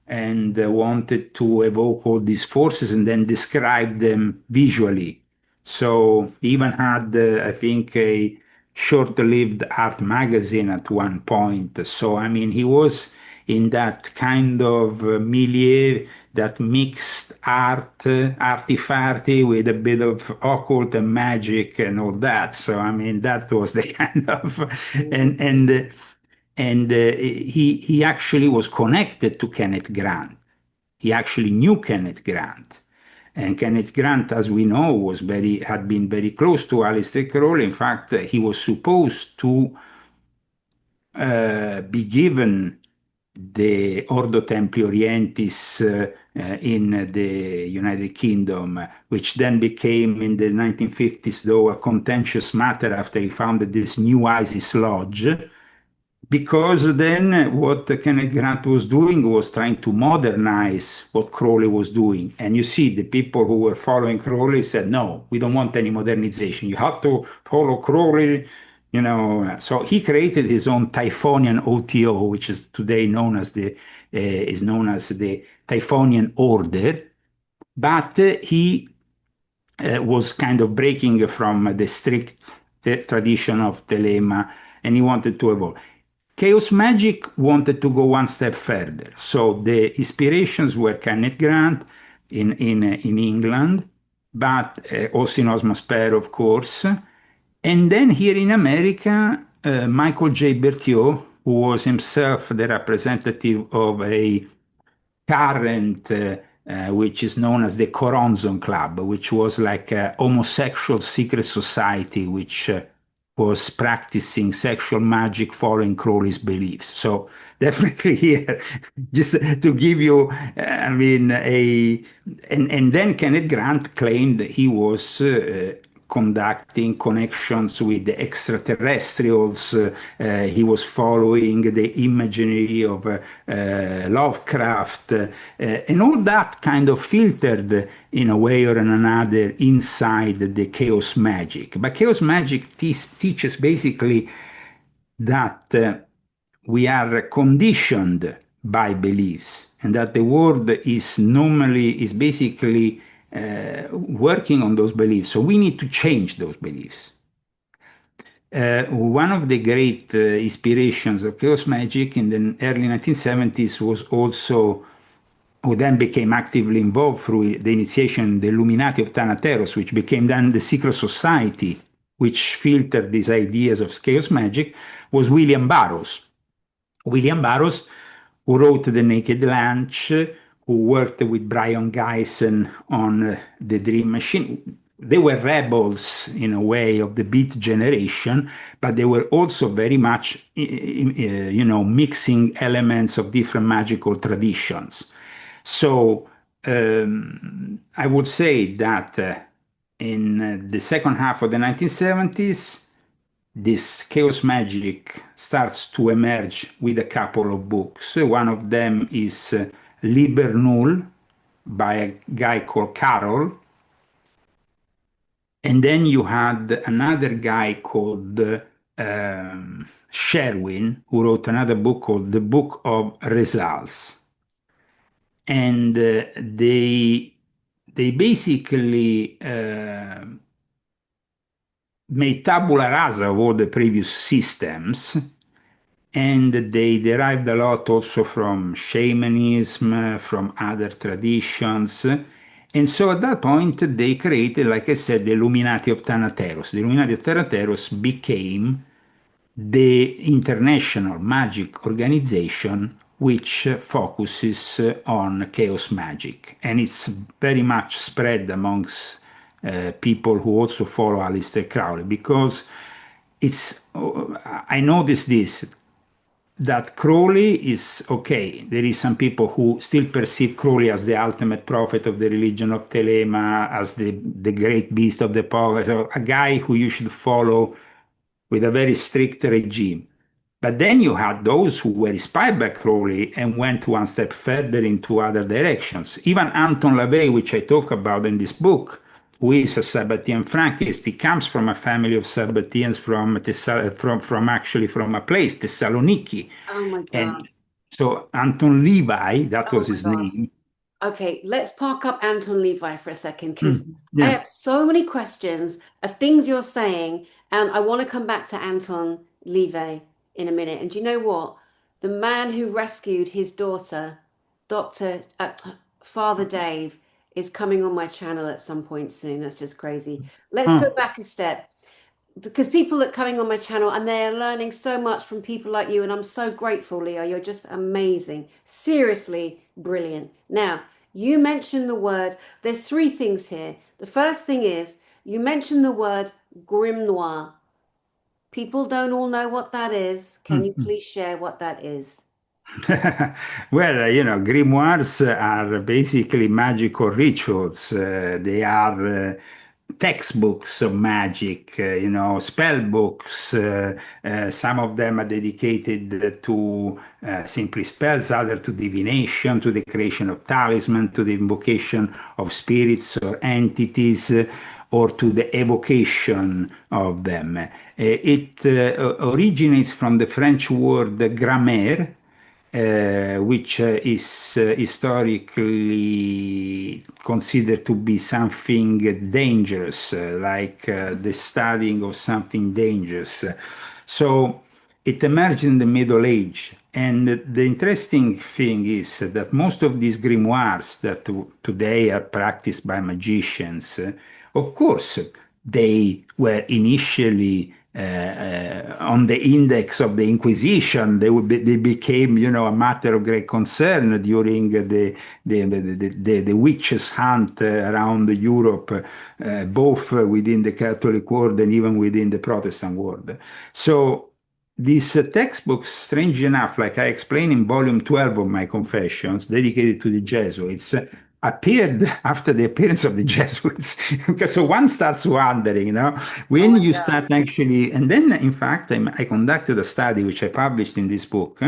Speaker 2: and wanted to evoke all these forces and then describe them visually. So he even had, I think, a short-lived art magazine at one point. So, I mean, he was in that kind of milieu that mixed art, arty-farty, with a bit of occult and magic and all that. So, I mean, that was the kind of, and he actually was connected to Kenneth Grant. He actually knew Kenneth Grant. And Kenneth Grant, as we know, had been very close to Aleister Crowley. In fact, he was supposed to be given the Ordo Templi Orientis in the United Kingdom, which then became in the 1950s, though, a contentious matter after he founded this new ISIS lodge. Because then what Kenneth Grant was doing was trying to modernize what Crowley was doing. And you see, the people who were following Crowley said, no, we don't want any modernization. You have to follow Crowley, you know. So he created his own Typhonian OTO, which is today known as the Typhonian Order. But he was kind of breaking from the strict tradition of Telema, and he wanted to evolve. Chaos Magic wanted to go one step further. So the inspirations were Kenneth Grant in England, but Austin Osman Spare, of course. And then here in America, Michael J. Berthiaud, who was himself the representative of a current, which is known as the Coronzon Club, which was like a homosexual secret society, which was practicing sexual magic following Crowley's beliefs. So definitely here, just to give you, I mean, and then Kenneth Grant claimed that he was conducting connections with the extraterrestrials. He was following the imagery of Lovecraft, and all that kind of filtered in a way or in another inside the chaos magic. But chaos magic teaches basically that we are conditioned by beliefs, and that the world is basically working on those beliefs. So we need to change those beliefs. One of the great inspirations of chaos magic in the early 1970s was also, who then became actively involved through the initiation, the Illuminati of Thanateros, which became then the secret society, which filtered these ideas of chaos magic, was William Burroughs. William Burroughs, who wrote The Naked Lunch, who worked with Brian Geisen on The Dream Machine. They were rebels in a way of the Beat generation, but they were also very much, mixing elements of different magical traditions. So I would say that in the second half of the 1970s, this chaos magic starts to emerge with a couple of books. One of them is Liber Null by a guy called Carroll. And then you had another guy called Sherwin, who wrote another book called The Book of Results. And they basically made tabula rasa of all the previous systems, and they derived a lot also from shamanism, from other traditions. And so at that point, they created, like I said, the Illuminati of Thanateros. The Illuminati of Thanateros became the international magic organization which focuses on chaos magic. And it's very much spread amongst people who also follow Aleister Crowley, because I noticed this, that Crowley is okay. There is some people who still perceive Crowley as the ultimate prophet of the religion of Telema, as the great beast of the poet, a guy who you should follow with a very strict regime. But then you had those who were inspired by Crowley and went one step further into other directions. Even Anton LaVey, which I talk about in this book, who is a Sabbatean Frankist, he comes from a family of Sabbateans from a place, Thessaloniki.
Speaker 1: Oh my
Speaker 2: And
Speaker 1: God.
Speaker 2: so Anton Levi, that
Speaker 1: Oh
Speaker 2: was
Speaker 1: my
Speaker 2: his
Speaker 1: God.
Speaker 2: name.
Speaker 1: Okay, let's park up Anton Levi for a second because I
Speaker 2: Yeah.
Speaker 1: have so many questions of things you're saying, and I want to come back to Anton Levi in a minute. And do you know what? The man who rescued his daughter, Dr. Father Dave, is coming on my channel at some point soon. That's just crazy. Let's go
Speaker 2: Huh.
Speaker 1: back a step because people are coming on my channel and they're learning so much from people like you, and I'm so grateful, Leo. You're just amazing, seriously brilliant. Now, you mentioned the word, there's three things here. The first thing is you mentioned the word grimoire. People don't all know what that is. Can you
Speaker 2: Mhm.
Speaker 1: please share what that is?
Speaker 2: Well, grimoires are basically magical rituals. They are textbooks of magic, spell books. Some of them are dedicated to simply spells, others to divination, to the creation of talisman, to the invocation of spirits or entities, or to the evocation of them. It originates from the French word grammaire, which is historically considered to be something dangerous, like the studying of something dangerous. So it emerged in the Middle Age. And the interesting thing is that most of these grimoires that today are practiced by magicians, of course, they were initially on the index of the Inquisition. They became, a matter of great concern during the witches' hunt around Europe, both within the Catholic world and even within the Protestant world. So these textbooks, strange enough, like I explain in volume 12 of my Confessions, dedicated to the Jesuits, appeared after the appearance of the Jesuits. Because so one starts wondering,
Speaker 1: Oh
Speaker 2: when
Speaker 1: my
Speaker 2: you
Speaker 1: God.
Speaker 2: start actually, and then in fact, I conducted a study which I published in this book,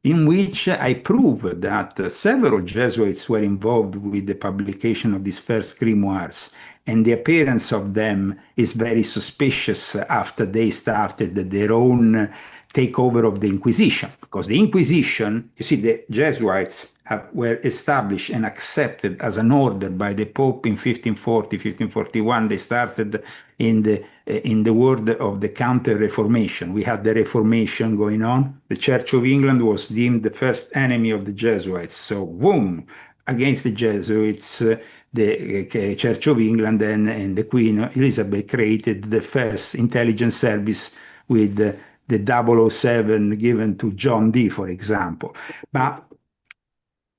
Speaker 2: in which I proved that several Jesuits were involved with the publication of these first grimoires, and the appearance of them is very suspicious after they started their own takeover of the Inquisition. Because the Inquisition, you see, the Jesuits were established and accepted as an order by the Pope in 1540, 1541. They started in the world of the Counter-Reformation. We had the Reformation going on. The Church of England was deemed the first enemy of the Jesuits. So, boom, against the Jesuits, the Church of England and the Queen Elizabeth created the first intelligence service with the 007 given to John Dee, for example.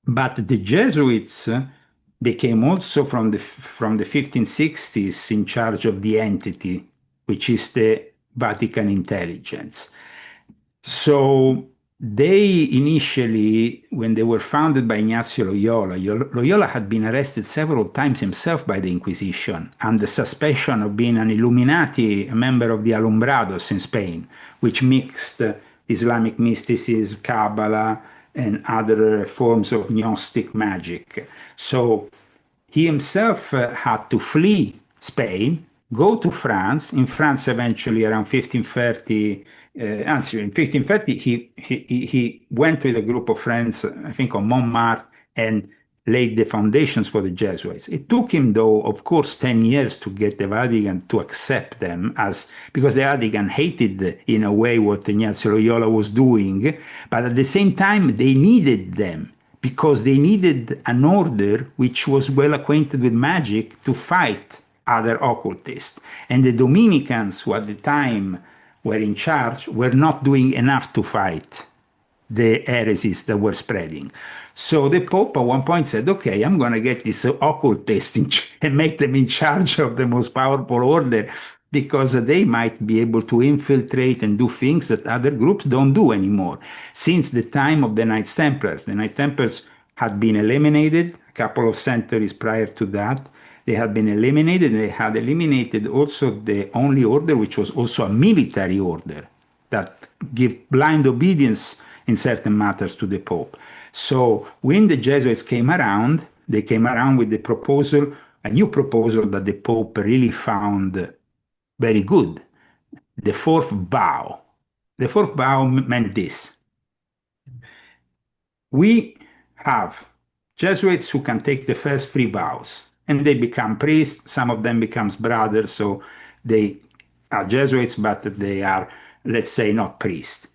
Speaker 2: But the Jesuits became also from the 1560s in charge of the entity, which is the Vatican Intelligence. So they initially, when they were founded by Ignazio Loyola, Loyola had been arrested several times himself by the Inquisition under suspicion of being an Illuminati, a member of the Alumbrados in Spain, which mixed Islamic mysticism, Kabbalah, and other forms of Gnostic magic. So he himself had to flee Spain, go to France. In France, eventually around 1530, in 1530, he went with a group of friends, I think, on Montmartre, and laid the foundations for the Jesuits. It took him, though, of course, 10 years to get the Vatican to accept them, because the Vatican hated, in a way, what Ignazio Loyola was doing, but at the same time, they needed them because they needed an order which was well acquainted with magic to fight other occultists. And the Dominicans, who at the time were in charge, were not doing enough to fight the heresies that were spreading. So the Pope at one point said, okay, I'm going to get these occultists and make them in charge of the most powerful order, because they might be able to infiltrate and do things that other groups don't do anymore. Since the time of the Knights Templars, the Knights Templars had been eliminated a couple of centuries prior to that. They had been eliminated, and they had eliminated also the only order which was also a military order that give blind obedience in certain matters to the Pope. So when the Jesuits came around, they came around with the proposal, a new proposal that the Pope really found very good, the fourth vow. The fourth vow meant this: we have Jesuits who can take the first three vows, and they become priests. Some of them becomes brothers, so they are Jesuits, but they are, let's say, not priests.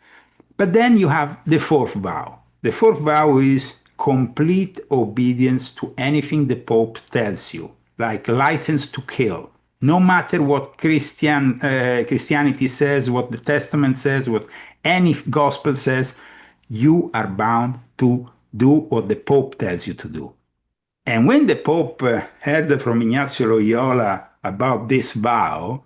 Speaker 2: But then you have the fourth vow. The fourth vow is complete obedience to anything the Pope tells you, like license to kill. No matter what Christianity says, what the Testament says, what any gospel says, you are bound to do what the Pope tells you to do. And when the Pope heard from Ignazio Loyola about this vow,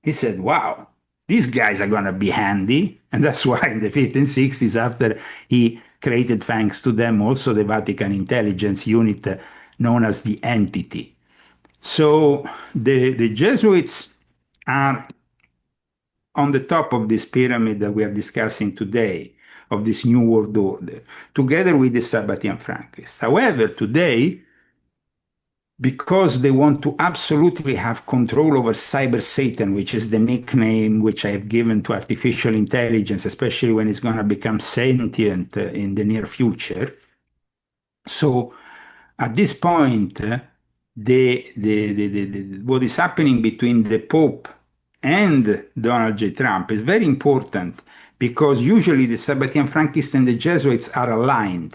Speaker 2: he said, wow, these guys are going to be handy. And that's why in the 1560s, after he created, thanks to them, also the Vatican intelligence unit known as the Entity. So the Jesuits are on the top of this pyramid that we are discussing today, of this new world order, together with the Sabbatean Frankists. However, today, because they want to absolutely have control over cyber Satan, which is the nickname which I have given to artificial intelligence, especially when it's going to become sentient in the near future. So at this point, what is happening between the Pope and Donald J. Trump is very important because usually the Sabbatean Frankists and the Jesuits are aligned.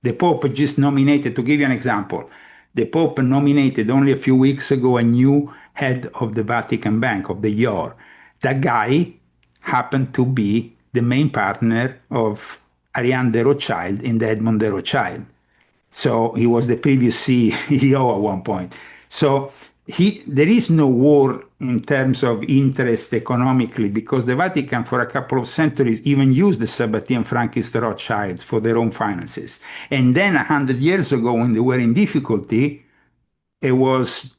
Speaker 2: The Pope just nominated, to give you an example, the Pope nominated only a few weeks ago a new head of the Vatican Bank, of the YOR. That guy happened to be the main partner of Ariane de Rothschild in the Edmond de Rothschild. So he was the previous CEO at one point. So there is no war in terms of interest economically because the Vatican for a couple of centuries even used the Sabbatean Frankist Rothschilds for their own finances. And then 100 years ago when they were in difficulty, it was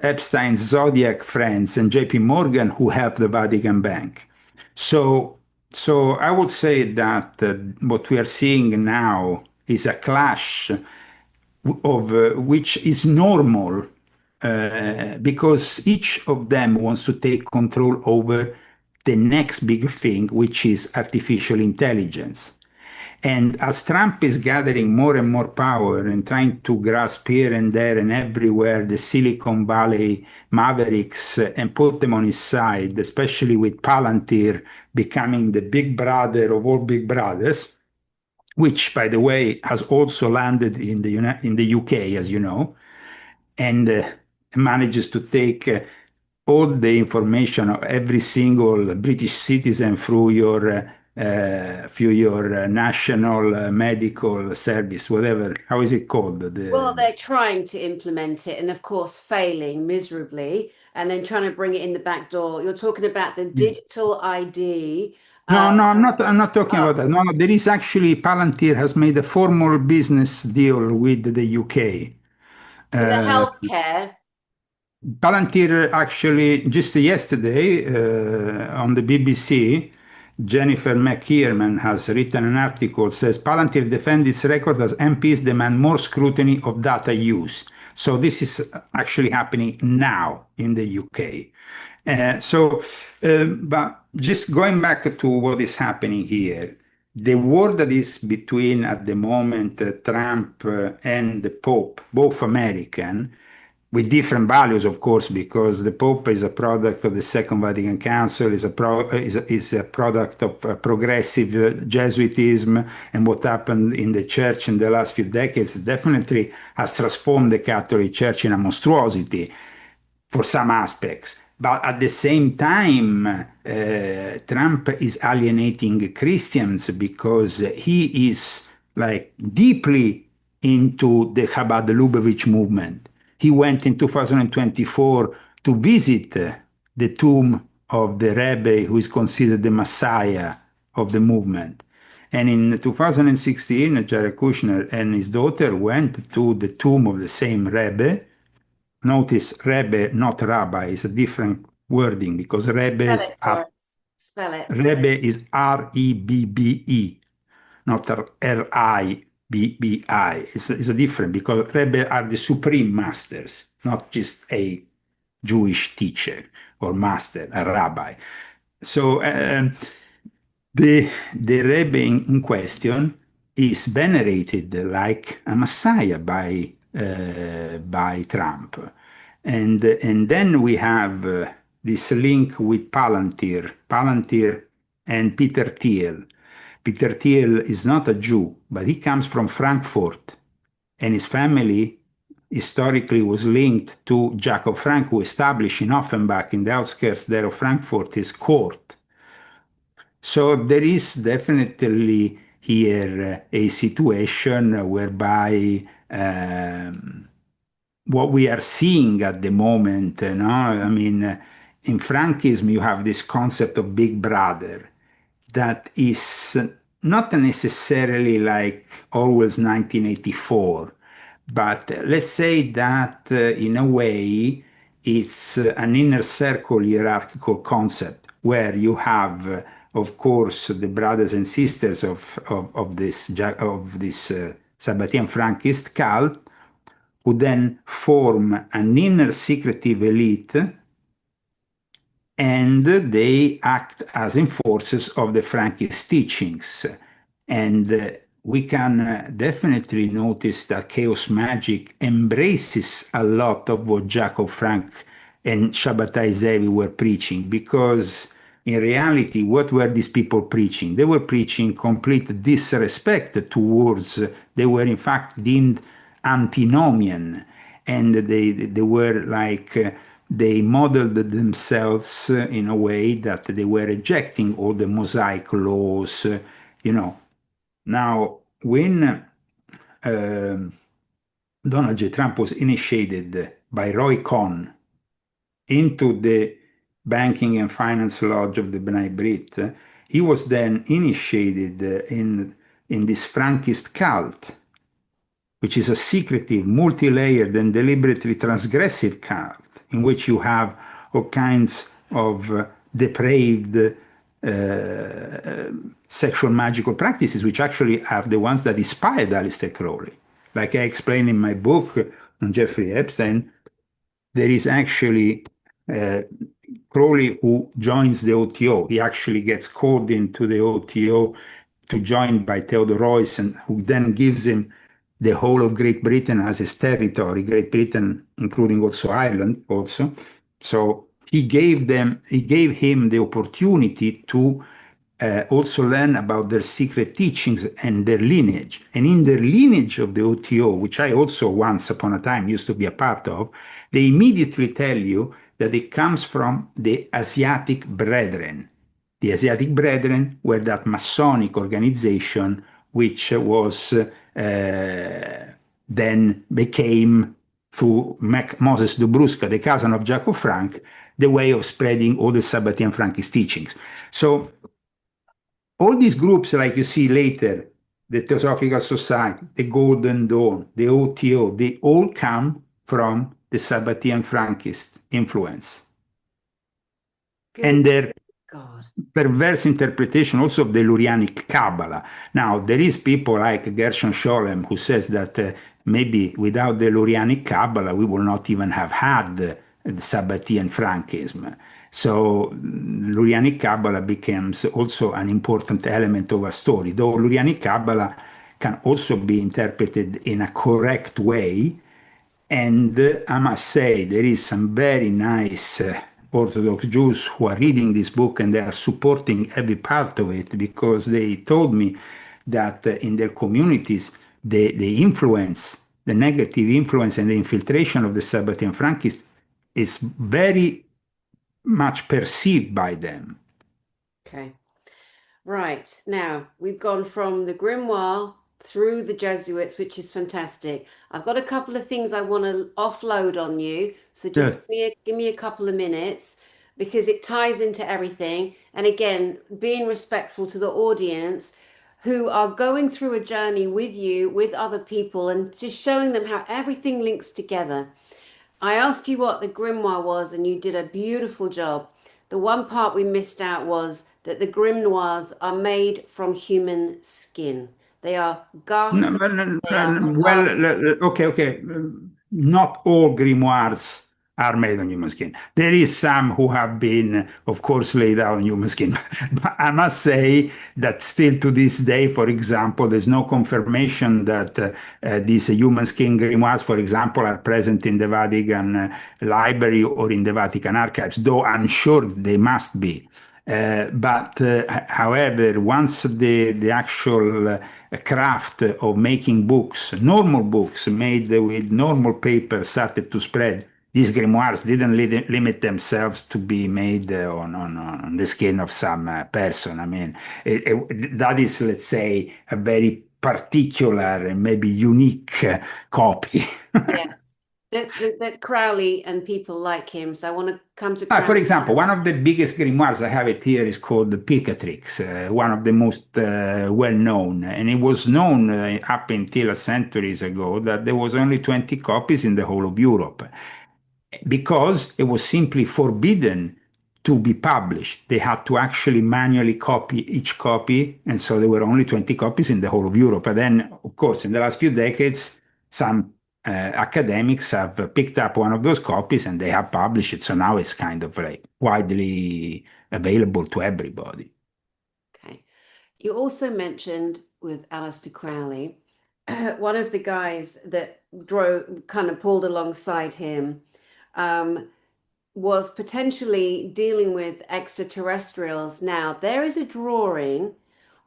Speaker 2: Epstein's Zodiac friends and JP Morgan who helped the Vatican Bank. So I would say that what we are seeing now is a clash of which is normal because each of them wants to take control over the next big thing, which is artificial intelligence. And as Trump is gathering more and more power and trying to grasp here and there and everywhere the Silicon Valley mavericks and put them on his side, especially with Palantir becoming the big brother of all big brothers, which, by the way, has also landed in the UK, as you know, and manages to take all the information of every single British citizen through your national medical service, whatever. How is it called?
Speaker 1: Well, they're trying to implement it and, of course, failing miserably and then trying to bring it in the back door. You're talking about the digital ID.
Speaker 2: No,
Speaker 1: Uh,
Speaker 2: no, I'm not talking
Speaker 1: oh,
Speaker 2: about that. No, there is actually Palantir has made a formal business deal with the UK.
Speaker 1: for the
Speaker 2: Uh,
Speaker 1: healthcare.
Speaker 2: Palantir actually just yesterday on the BBC, Jennifer McKeerman has written an article says Palantir defends its record as MPs demand more scrutiny of data use. So this is actually happening now in the UK. But just going back to what is happening here, the war that is between at the moment Trump and the Pope, both American, with different values, of course, because the Pope is a product of the Second Vatican Council, is a product of progressive Jesuitism, and what happened in the Church in the last few decades definitely has transformed the Catholic Church in a monstrosity for some aspects. But at the same time, Trump is alienating Christians because he is like deeply into the Chabad Lubavitch movement. He went in 2024 to visit the tomb of the Rebbe who is considered the Messiah of the movement. And in 2016, Jared Kushner and his daughter went to the tomb of the same Rebbe. Notice Rebbe, not rabbi, is a different wording because
Speaker 1: Spell it for us. Spell it.
Speaker 2: Rebbe is Rebbe, not Ribbi. It's a different because Rebbe are the supreme masters, not just a Jewish teacher or master, a rabbi. So the Rebbe in question is venerated like a messiah by Trump. And then we have this link with Palantir and Peter Thiel. Peter Thiel is not a Jew, but he comes from Frankfurt, and his family historically was linked to Jacob Frank, who established in Offenbach, in the outskirts there of Frankfurt, his court. So there is definitely here a situation whereby what we are seeing at the moment, no? I mean, in Frankism, you have this concept of Big Brother that is not necessarily like Orwell's 1984, but let's say that in a way it's an inner circle hierarchical concept where you have, of course, the brothers and sisters of this Sabbatean Frankist cult, who then form an inner secretive elite and they act as enforcers of the Frankist teachings. And we can definitely notice that chaos magic embraces a lot of what Jacob Frank and Shabbatai Zevi were preaching, because in reality, what were these people preaching? They were preaching complete disrespect towards, they were in fact deemed antinomian, and they were like, they modeled themselves in a way that they were rejecting all the Mosaic laws, you know. Now, when Donald J. Trump was initiated by Roy Cohn into the banking and finance lodge of the B'nai Brit, he was then initiated in this Frankist cult, which is a secretive, multi-layered, and deliberately transgressive cult in which you have all kinds of depraved sexual magical practices, which actually are the ones that inspired Aleister Crowley. Like I explain in my book on Jeffrey Epstein, there is actually Crowley who joins the OTO. He actually gets called into the OTO to join by Theodore Royce, and who then gives him the whole of Great Britain as his territory, Great Britain, including also Ireland also. So he gave him the opportunity to also learn about their secret teachings and their lineage. And in their lineage of the OTO, which I also once upon a time used to be a part of, they immediately tell you that it comes from the Asiatic Brethren. The Asiatic Brethren were that Masonic organization which was then became, through Moses Dobruska, the cousin of Jacob Frank, the way of spreading all the Sabbatean Frankist teachings. So all these groups, like you see later, the Theosophical Society, the Golden Dawn, the OTO, they all come from the Sabbatean Frankist influence.
Speaker 1: Good
Speaker 2: And their
Speaker 1: God.
Speaker 2: perverse interpretation also of the Lurianic Kabbalah. Now, there is people like Gershon Scholem who says that maybe without the Lurianic Kabbalah, we will not even have had the Sabbatean Frankism. So Lurianic Kabbalah becomes also an important element of our story, though Lurianic Kabbalah can also be interpreted in a correct way. And I must say, there is some very nice Orthodox Jews who are reading this book and they are supporting every part of it, because they told me that in their communities, the influence, the negative influence and the infiltration of the Sabbatean Frankists is very much perceived by them.
Speaker 1: Okay. Right. Now, we've gone from the Grimoire through the Jesuits, which is fantastic. I've got a couple of things I want to offload on you. So just
Speaker 2: Yes.
Speaker 1: give me a couple of minutes, because it ties into everything. And again, being respectful to the audience who are going through a journey with you, with other people, and just showing them how everything links together. I asked you what the grimoire was, and you did a beautiful job. The one part we missed out was that the grimoires are made from human skin. They are
Speaker 2: No,
Speaker 1: ghastly. They are
Speaker 2: well,
Speaker 1: ghastly.
Speaker 2: okay. Not all grimoires are made on human skin. There is some who have been, of course, laid out on human skin. But I must say that still to this day, for example, there's no confirmation that these human skin grimoires, for example, are present in the Vatican library or in the Vatican archives, though I'm sure they must be. However, once the actual craft of making books, normal books made with normal paper, started to spread, these grimoires didn't limit themselves to be made on the skin of some person. I mean, that is, let's say, a very particular and maybe unique copy.
Speaker 1: Yes. that Crowley and people like him. So I want to come to
Speaker 2: For
Speaker 1: Crowley
Speaker 2: example,
Speaker 1: now.
Speaker 2: one of the biggest grimoires, I have it here, is called the Picatrix, one of the most well-known. And it was known up until centuries ago that there was only 20 copies in the whole of Europe because it was simply forbidden to be published. They had to actually manually copy each copy, and so there were only 20 copies in the whole of Europe. And then, of course, in the last few decades, some academics have picked up one of those copies and they have published it. So now it's kind of like widely available to everybody.
Speaker 1: Okay. You also mentioned with Aleister Crowley, one of the guys that drove, kind of pulled alongside him, um, was potentially dealing with extraterrestrials. Now, there is a drawing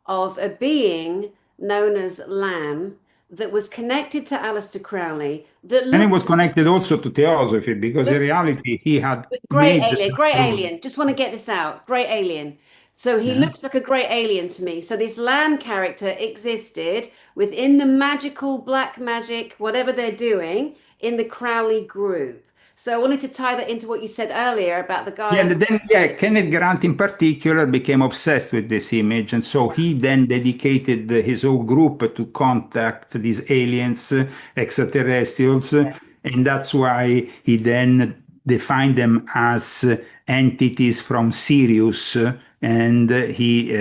Speaker 1: of a being known as Lamb that was connected to Aleister Crowley that
Speaker 2: And it was
Speaker 1: looked
Speaker 2: connected also to theosophy because in
Speaker 1: that
Speaker 2: reality he had
Speaker 1: Great
Speaker 2: made
Speaker 1: alien,
Speaker 2: that
Speaker 1: great
Speaker 2: drawing.
Speaker 1: alien. Just want to get this out. Great alien. So he
Speaker 2: Yeah.
Speaker 1: looks like a great alien to me. So this Lamb character existed within the magical black magic, whatever they're doing, in the Crowley group. So I wanted to tie that into what you said earlier about the
Speaker 2: Yeah,
Speaker 1: guy.
Speaker 2: and then yeah, Kenneth Grant in particular became obsessed with this image, and so he then dedicated his whole group to contact these aliens, extraterrestrials, and that's why he then defined them as entities from Sirius, and he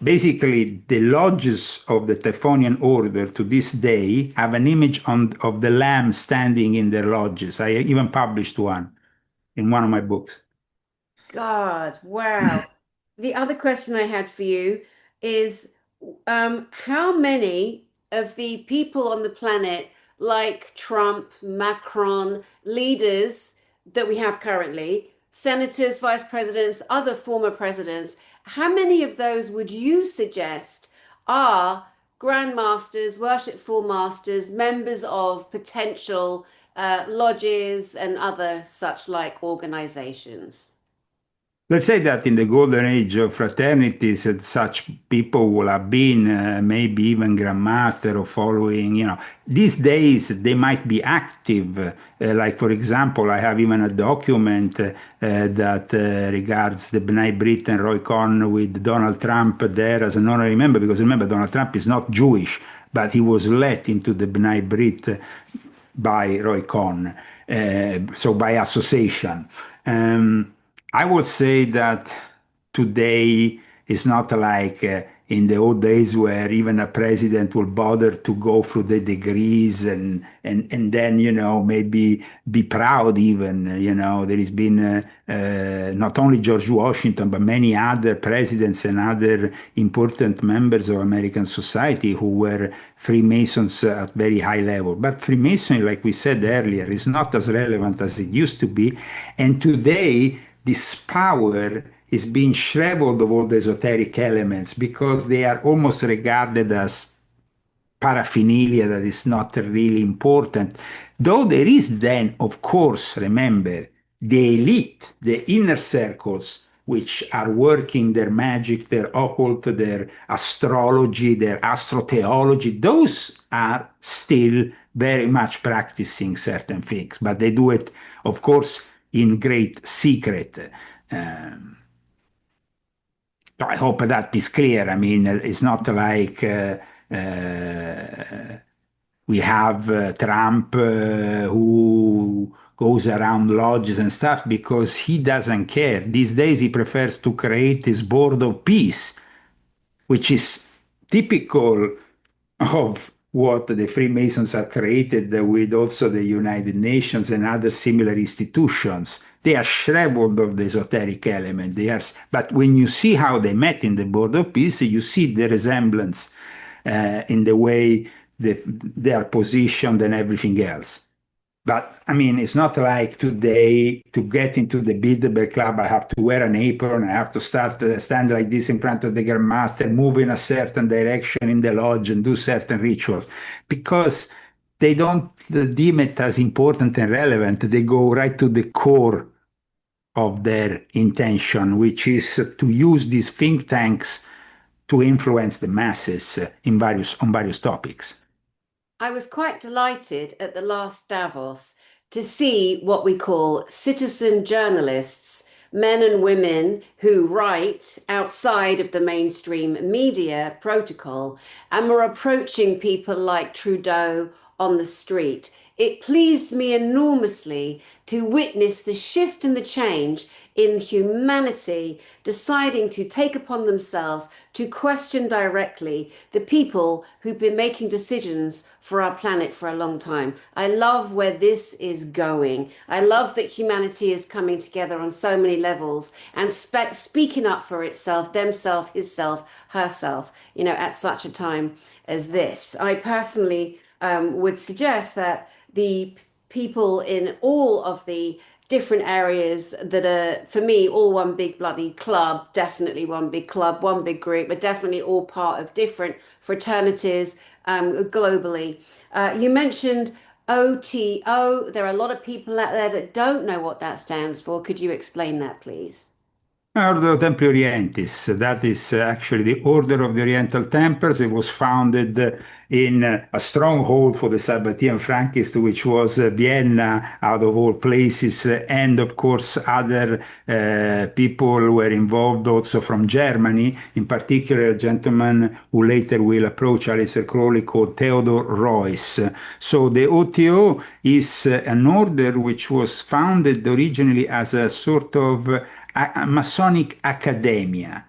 Speaker 2: basically the lodges of the Typhonian order to this day have an image of the lamb standing in their lodges. I even published one in one of my books.
Speaker 1: God, wow. The other question I had for you is how many of the people on the planet, like Trump, Macron, leaders that we have currently, senators, vice presidents, other former presidents, how many of those would you suggest are grandmasters, worshipful masters, members of potential lodges and other such like organizations?
Speaker 2: Let's say that in the golden age of fraternities, such people will have been maybe even grandmaster or following, These days, they might be active. Like, for example, I have even a document that regards the B'nai Brit and Roy Cohn with Donald Trump there as an honorary member, because remember, Donald Trump is not Jewish, but he was let into the B'nai Brit by Roy Cohn, so by association. I would say that today is not like in the old days where even a president will bother to go through the degrees and then maybe be proud even there has been not only George Washington but many other presidents and other important members of American society who were Freemasons at very high level. But Freemasonry, like we said earlier, is not as relevant as it used to be, and today this power is being shriveled of all the esoteric elements because they are almost regarded as paraphernalia that is not really important. Though there is then, of course, remember, the elite, the inner circles, which are working their magic, their occult, their astrology, their astrotheology, those are still very much practicing certain things, but they do it, of course, in great secret. Um, so I hope that is clear. I mean, it's not like we have Trump who goes around lodges and stuff because he doesn't care. These days, he prefers to create his board of peace, which is typical of what the Freemasons have created with also the United Nations and other similar institutions. They are shriveled of the esoteric element. But when you see how they met in the Board of Peace, you see the resemblance in the way that they are positioned and everything else. But I mean, it's not like today to get into the Bilderberg Club, I have to wear an apron, I have to start stand like this in front of the Grandmaster, move in a certain direction in the lodge and do certain rituals because they don't deem it as important and relevant. They go right to the core of their intention, which is to use these think tanks to influence the masses on various topics.
Speaker 1: I was quite delighted at the last Davos to see what we call citizen journalists, men and women who write outside of the mainstream media protocol and were approaching people like Trudeau on the street. It pleased me enormously to witness the shift and the change in humanity deciding to take upon themselves to question directly the people who've been making decisions for our planet for a long time. I love where this is going. I love that humanity is coming together on so many levels and speaking up for itself, themself, hisself, herself, at such a time as this. I personally would suggest that the people in all of the different areas that are, for me, all one big bloody club, definitely one big club, one big group, but definitely all part of different fraternities globally. You mentioned OTO. There are a lot of people out there that don't know what that stands for. Could you explain that, please?
Speaker 2: Ordo Templi Orientis, that is actually the Order of the Oriental Temples. It was founded in a stronghold for the Sabbatean Frankists, which was Vienna, out of all places, and of course other people were involved also from Germany, in particular a gentleman who later will approach Aleister Crowley called Theodor Reuss. So the OTO is an order which was founded originally as a sort of a Masonic academia.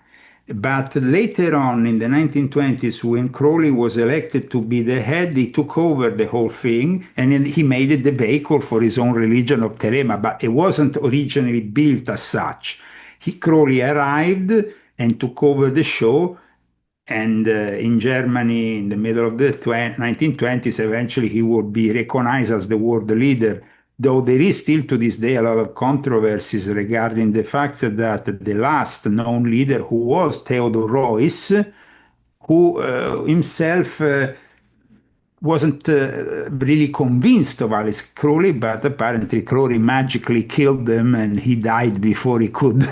Speaker 2: But later on in the 1920s, when Crowley was elected to be the head, he took over the whole thing and then he made it the vehicle for his own religion of Telema, but it wasn't originally built as such. Crowley arrived and took over the show, and in Germany, in the middle of the 1920s, eventually he would be recognized as the world leader. Though there is still to this day a lot of controversies regarding the fact that the last known leader, who was Theodor Reuss, who himself wasn't really convinced of Alice Crowley, but apparently Crowley magically killed him and he died before he could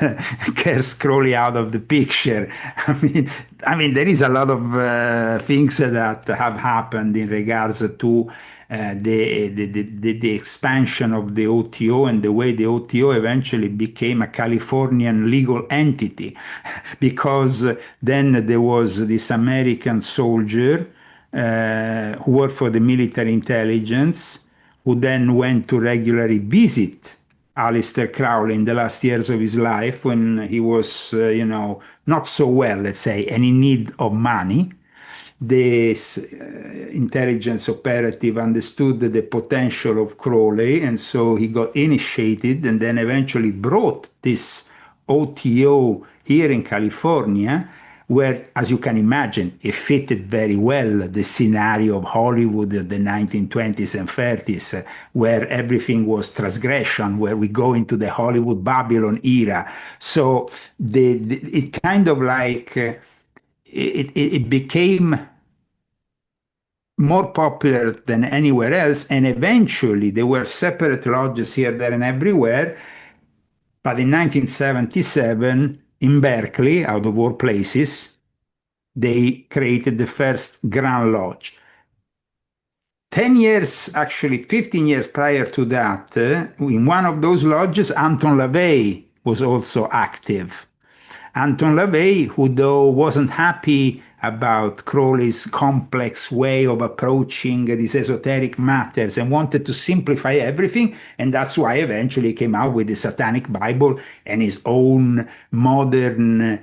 Speaker 2: curse Crowley out of the picture. There is a lot of things that have happened in regards to the expansion of the OTO and the way the OTO eventually became a Californian legal entity, because then there was this American soldier who worked for the military intelligence, who then went to regularly visit Aleister Crowley in the last years of his life when he was, not so well, let's say, and in need of money. This intelligence operative understood the potential of Crowley, and so he got initiated and then eventually brought this OTO here in California, where, as you can imagine, it fitted very well the scenario of Hollywood of the 1920s and 30s, where everything was transgression, where we go into the Hollywood Babylon era. So it kind of like it became more popular than anywhere else, and eventually there were separate lodges here, there, and everywhere. But in 1977, in Berkeley, out of all places, they created the first Grand Lodge. 10 years, actually 15 years prior to that, in one of those lodges, Anton LaVey was also active. Anton LaVey, who though wasn't happy about Crowley's complex way of approaching these esoteric matters and wanted to simplify everything, and that's why eventually he came out with the Satanic Bible and his own modern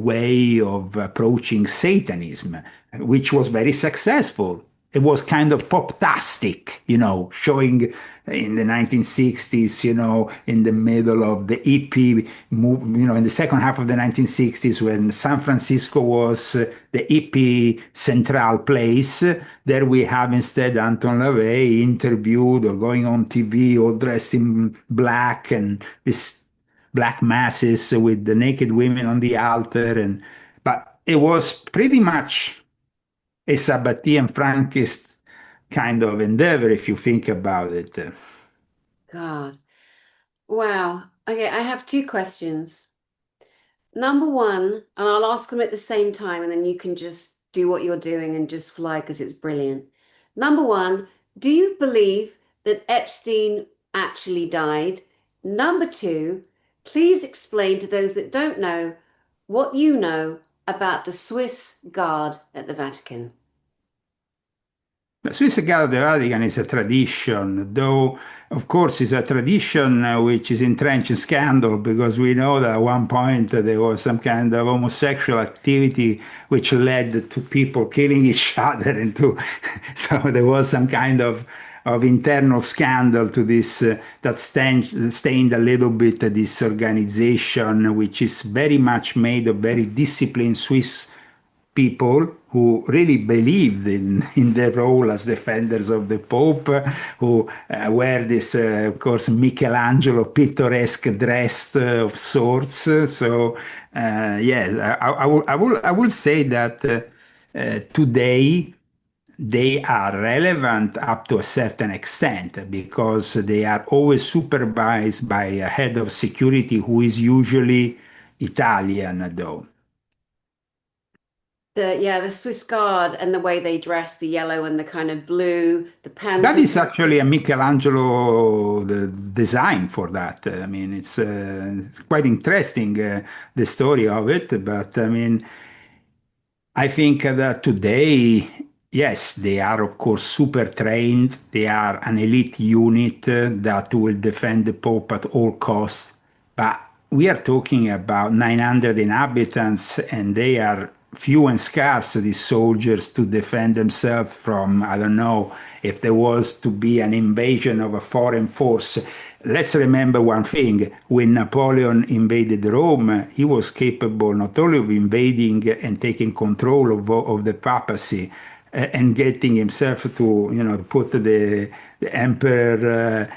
Speaker 2: way of approaching Satanism, which was very successful. It was kind of pop-tastic, showing in the 1960s, in the middle of the hippie move, in the second half of the 1960s, when San Francisco was the hippie central place. There we have instead Anton LaVey interviewed or going on TV, all dressed in black and this black masses with the naked women on the altar, but it was pretty much a Sabbatean Frankist kind of endeavor, if you think about it.
Speaker 1: God. Wow. Okay, I have two questions. Number one, and I'll ask them at the same time, and then you can just do what you're doing and just fly because it's brilliant. Number one, do you believe that Epstein actually died? Number two, please explain to those that don't know what you know about the Swiss Guard at the Vatican.
Speaker 2: The Swiss Guard of the Vatican is a tradition, though, of course, it's a tradition which is entrenched in scandal because we know that at one point there was some kind of homosexual activity which led to people killing each other, and to so there was some kind of internal scandal to this that stained a little bit this organization, which is very much made of very disciplined Swiss people who really believed in their role as defenders of the Pope, who wear this, of course, Michelangelo picturesque dress of sorts. So, yes, I will say that today they are relevant up to a certain extent because they are always supervised by a head of security who is usually Italian, though.
Speaker 1: The Swiss Guard and the way they dress, the yellow and the kind of blue, the pants
Speaker 2: That
Speaker 1: and
Speaker 2: is actually a Michelangelo design for that. I mean, it's quite interesting, the story of it. But I mean, I think that today, yes, they are, of course, super trained. They are an elite unit that will defend the Pope at all costs. But we are talking about 900 inhabitants, and they are few and scarce, these soldiers, to defend themselves from, I don't know, if there was to be an invasion of a foreign force. Let's remember one thing. When Napoleon invaded Rome, he was capable not only of invading and taking control of the papacy, and getting himself to, put the emperor.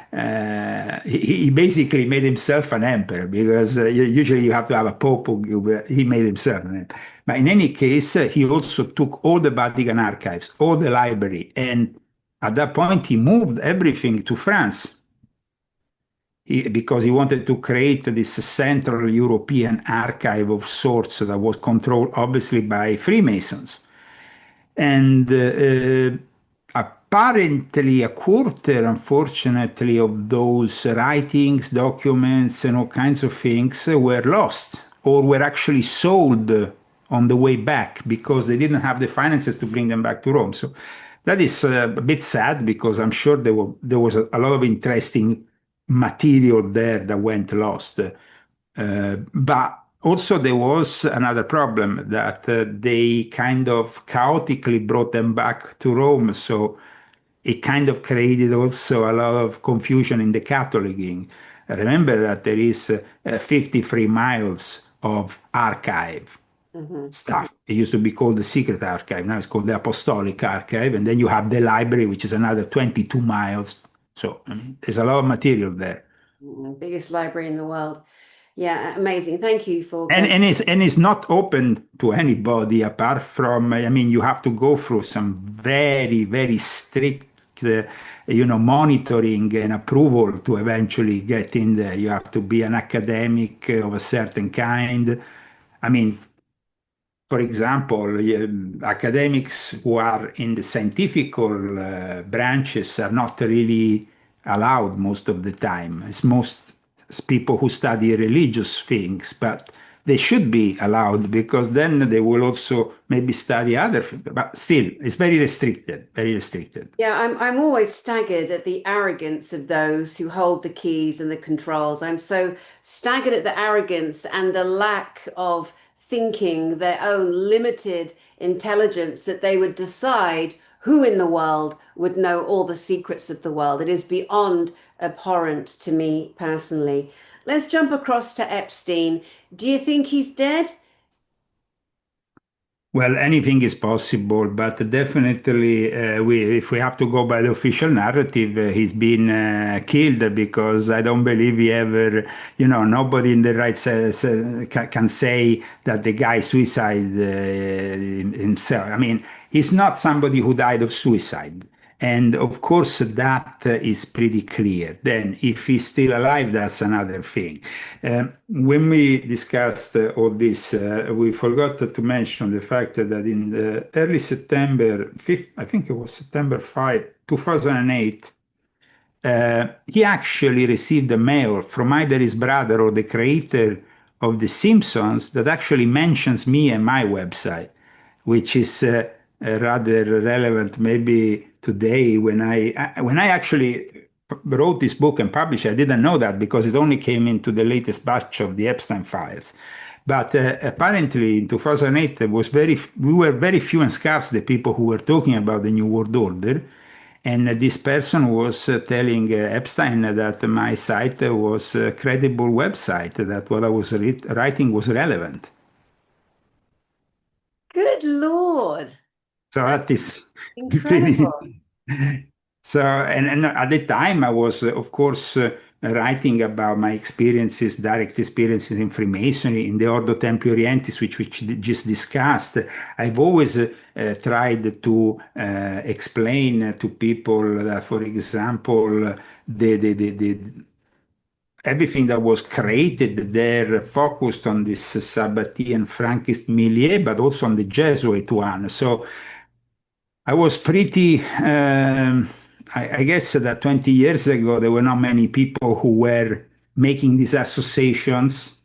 Speaker 2: He basically made himself an emperor because usually you have to have a pope. He made himself an emperor. But in any case, he also took all the Vatican archives, all the library, and at that point he moved everything to France. Because he wanted to create this Central European archive of sorts that was controlled obviously by Freemasons. And apparently, a quarter, unfortunately, of those writings, documents, and all kinds of things were lost or were actually sold on the way back because they didn't have the finances to bring them back to Rome. So that is a bit sad because I'm sure there was a lot of interesting material there that went lost. But also, there was another problem that they kind of chaotically brought them back to Rome. So it kind of created also a lot of confusion in the Catholic wing. Remember that there is 53 miles of archive
Speaker 1: Mhm.
Speaker 2: stuff. It used to be called the secret archive. Now it's called the apostolic archive. And then you have the library, which is another 22 miles. So I mean, there's a lot of material there.
Speaker 1: Biggest library in the world. Yeah, amazing. Thank you for
Speaker 2: And
Speaker 1: going.
Speaker 2: and it's not open to anybody apart from, I mean, you have to go through some very strict monitoring and approval to eventually get in there. You have to be an academic of a certain kind. I mean, for example, academics who are in the scientific branches are not really allowed most of the time. It's most people who study religious things, but they should be allowed because then they will also maybe study other things. But still, it's very restricted, very restricted.
Speaker 1: Yeah, I'm always staggered at the arrogance of those who hold the keys and the controls. I'm so staggered at the arrogance and the lack of thinking, their own limited intelligence, that they would decide who in the world would know all the secrets of the world. It is beyond abhorrent to me personally. Let's jump across to Epstein. Do you think he's dead?
Speaker 2: Well, anything is possible, but definitely, if we have to go by the official narrative, he's been killed because I don't believe he ever, nobody in the right sense can say that the guy suicide himself. I mean, he's not somebody who died of suicide. And of course, that is pretty clear. Then, if he's still alive, that's another thing. When we discussed all this, we forgot to mention the fact that in the early September 5th, I think it was September 5, 2008, he actually received a mail from either his brother or the creator of The Simpsons that actually mentions me and my website, which is rather relevant maybe today when I actually wrote this book and published it. I didn't know that because it only came into the latest batch of the Epstein files. But apparently in 2008, we were very few and scarce the people who were talking about the New World Order. And this person was telling Epstein that my site was a credible website, that what I was writing was relevant.
Speaker 1: Good Lord.
Speaker 2: So
Speaker 1: That's
Speaker 2: that is pretty.
Speaker 1: incredible.
Speaker 2: So, and at the time, I was, of course, writing about my experiences, direct experiences in Freemasonry, in the Ordo Templi Orientis, which we just discussed. I've always tried to explain to people that, for example, the everything that was created there focused on this Sabbatean Frankist milieu, but also on the Jesuit one. So I was pretty, I guess that 20 years ago, there were not many people who were making these associations.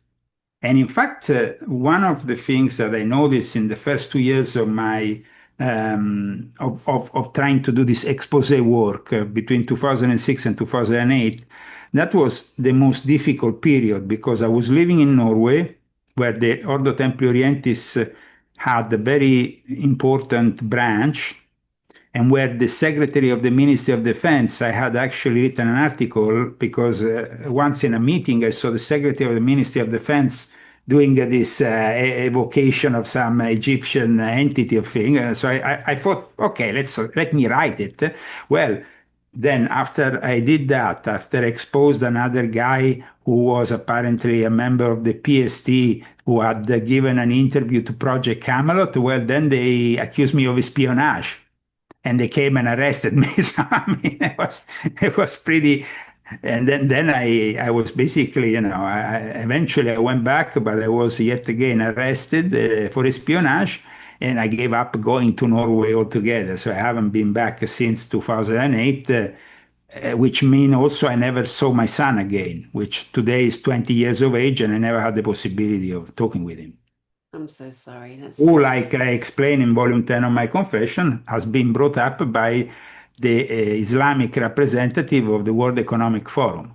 Speaker 2: And in fact, one of the things that I noticed in the first 2 years of my of trying to do this expose work between 2006 and 2008, that was the most difficult period because I was living in Norway, where the Ordo Templi Orientis had a very important branch, and where the secretary of the Ministry of Defense, I had actually written an article because once in a meeting I saw the secretary of the Ministry of Defense doing this evocation of some Egyptian entity of thing. So I thought, okay, let me write it. Well, then after I did that, after exposed another guy who was apparently a member of the PST who had given an interview to Project Camelot, well, then they accused me of espionage and they came and arrested me. So I mean, it was pretty. And then I was basically, eventually I went back, but I was yet again arrested for espionage, and I gave up going to Norway altogether. So I haven't been back since 2008. Which mean also I never saw my son again, which today is 20 years of age, and I never had the possibility of talking with him.
Speaker 1: I'm so sorry. That's
Speaker 2: Who,
Speaker 1: so
Speaker 2: like I explain in volume 10 of my confession, has been brought up by the Islamic representative of the World Economic Forum.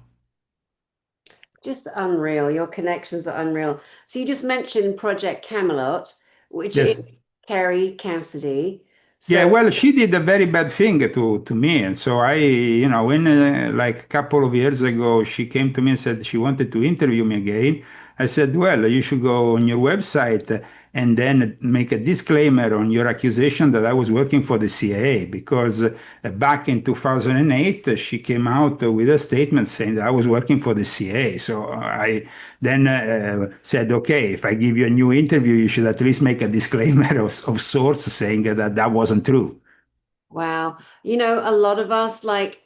Speaker 1: just unreal. Your connections are unreal. So you just mentioned Project Camelot, which is
Speaker 2: Yes.
Speaker 1: Carrie Cassidy.
Speaker 2: Yeah,
Speaker 1: So
Speaker 2: well, she did a very bad thing to me. And so when like a couple of years ago, she came to me and said she wanted to interview me again. I said, well, you should go on your website and then make a disclaimer on your accusation that I was working for the CIA. Because back in 2008, she came out with a statement saying that I was working for the CIA. So I then said, okay, if I give you a new interview, you should at least make a disclaimer of sorts saying that that wasn't true.
Speaker 1: wow. A lot of us, like,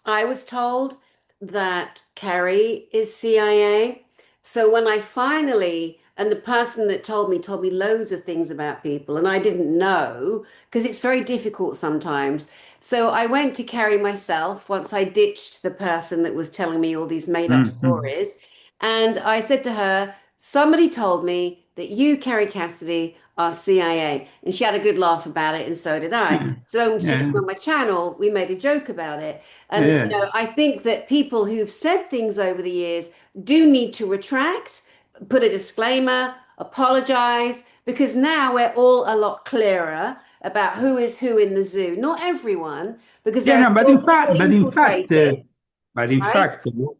Speaker 1: I was told that Carrie is CIA. So when I finally, and the person that told me loads of things about people, and I didn't know because it's very difficult sometimes. So I went to Carrie myself once I ditched the person that was telling me all these made up
Speaker 2: Mhm.
Speaker 1: stories. And I said to her, somebody told me that you, Carrie Cassidy, are CIA. And she had a good laugh about it, and so did I.
Speaker 2: Yeah,
Speaker 1: So when she came
Speaker 2: yeah,
Speaker 1: on my channel, we made a joke about it. And,
Speaker 2: yeah.
Speaker 1: I think that people who've said things over the years do need to retract, put a disclaimer, apologize, because now we're all a lot clearer about who is who in the zoo. Not everyone, because
Speaker 2: Yeah,
Speaker 1: there are
Speaker 2: no, but
Speaker 1: still
Speaker 2: in fact,
Speaker 1: people infiltrated, right?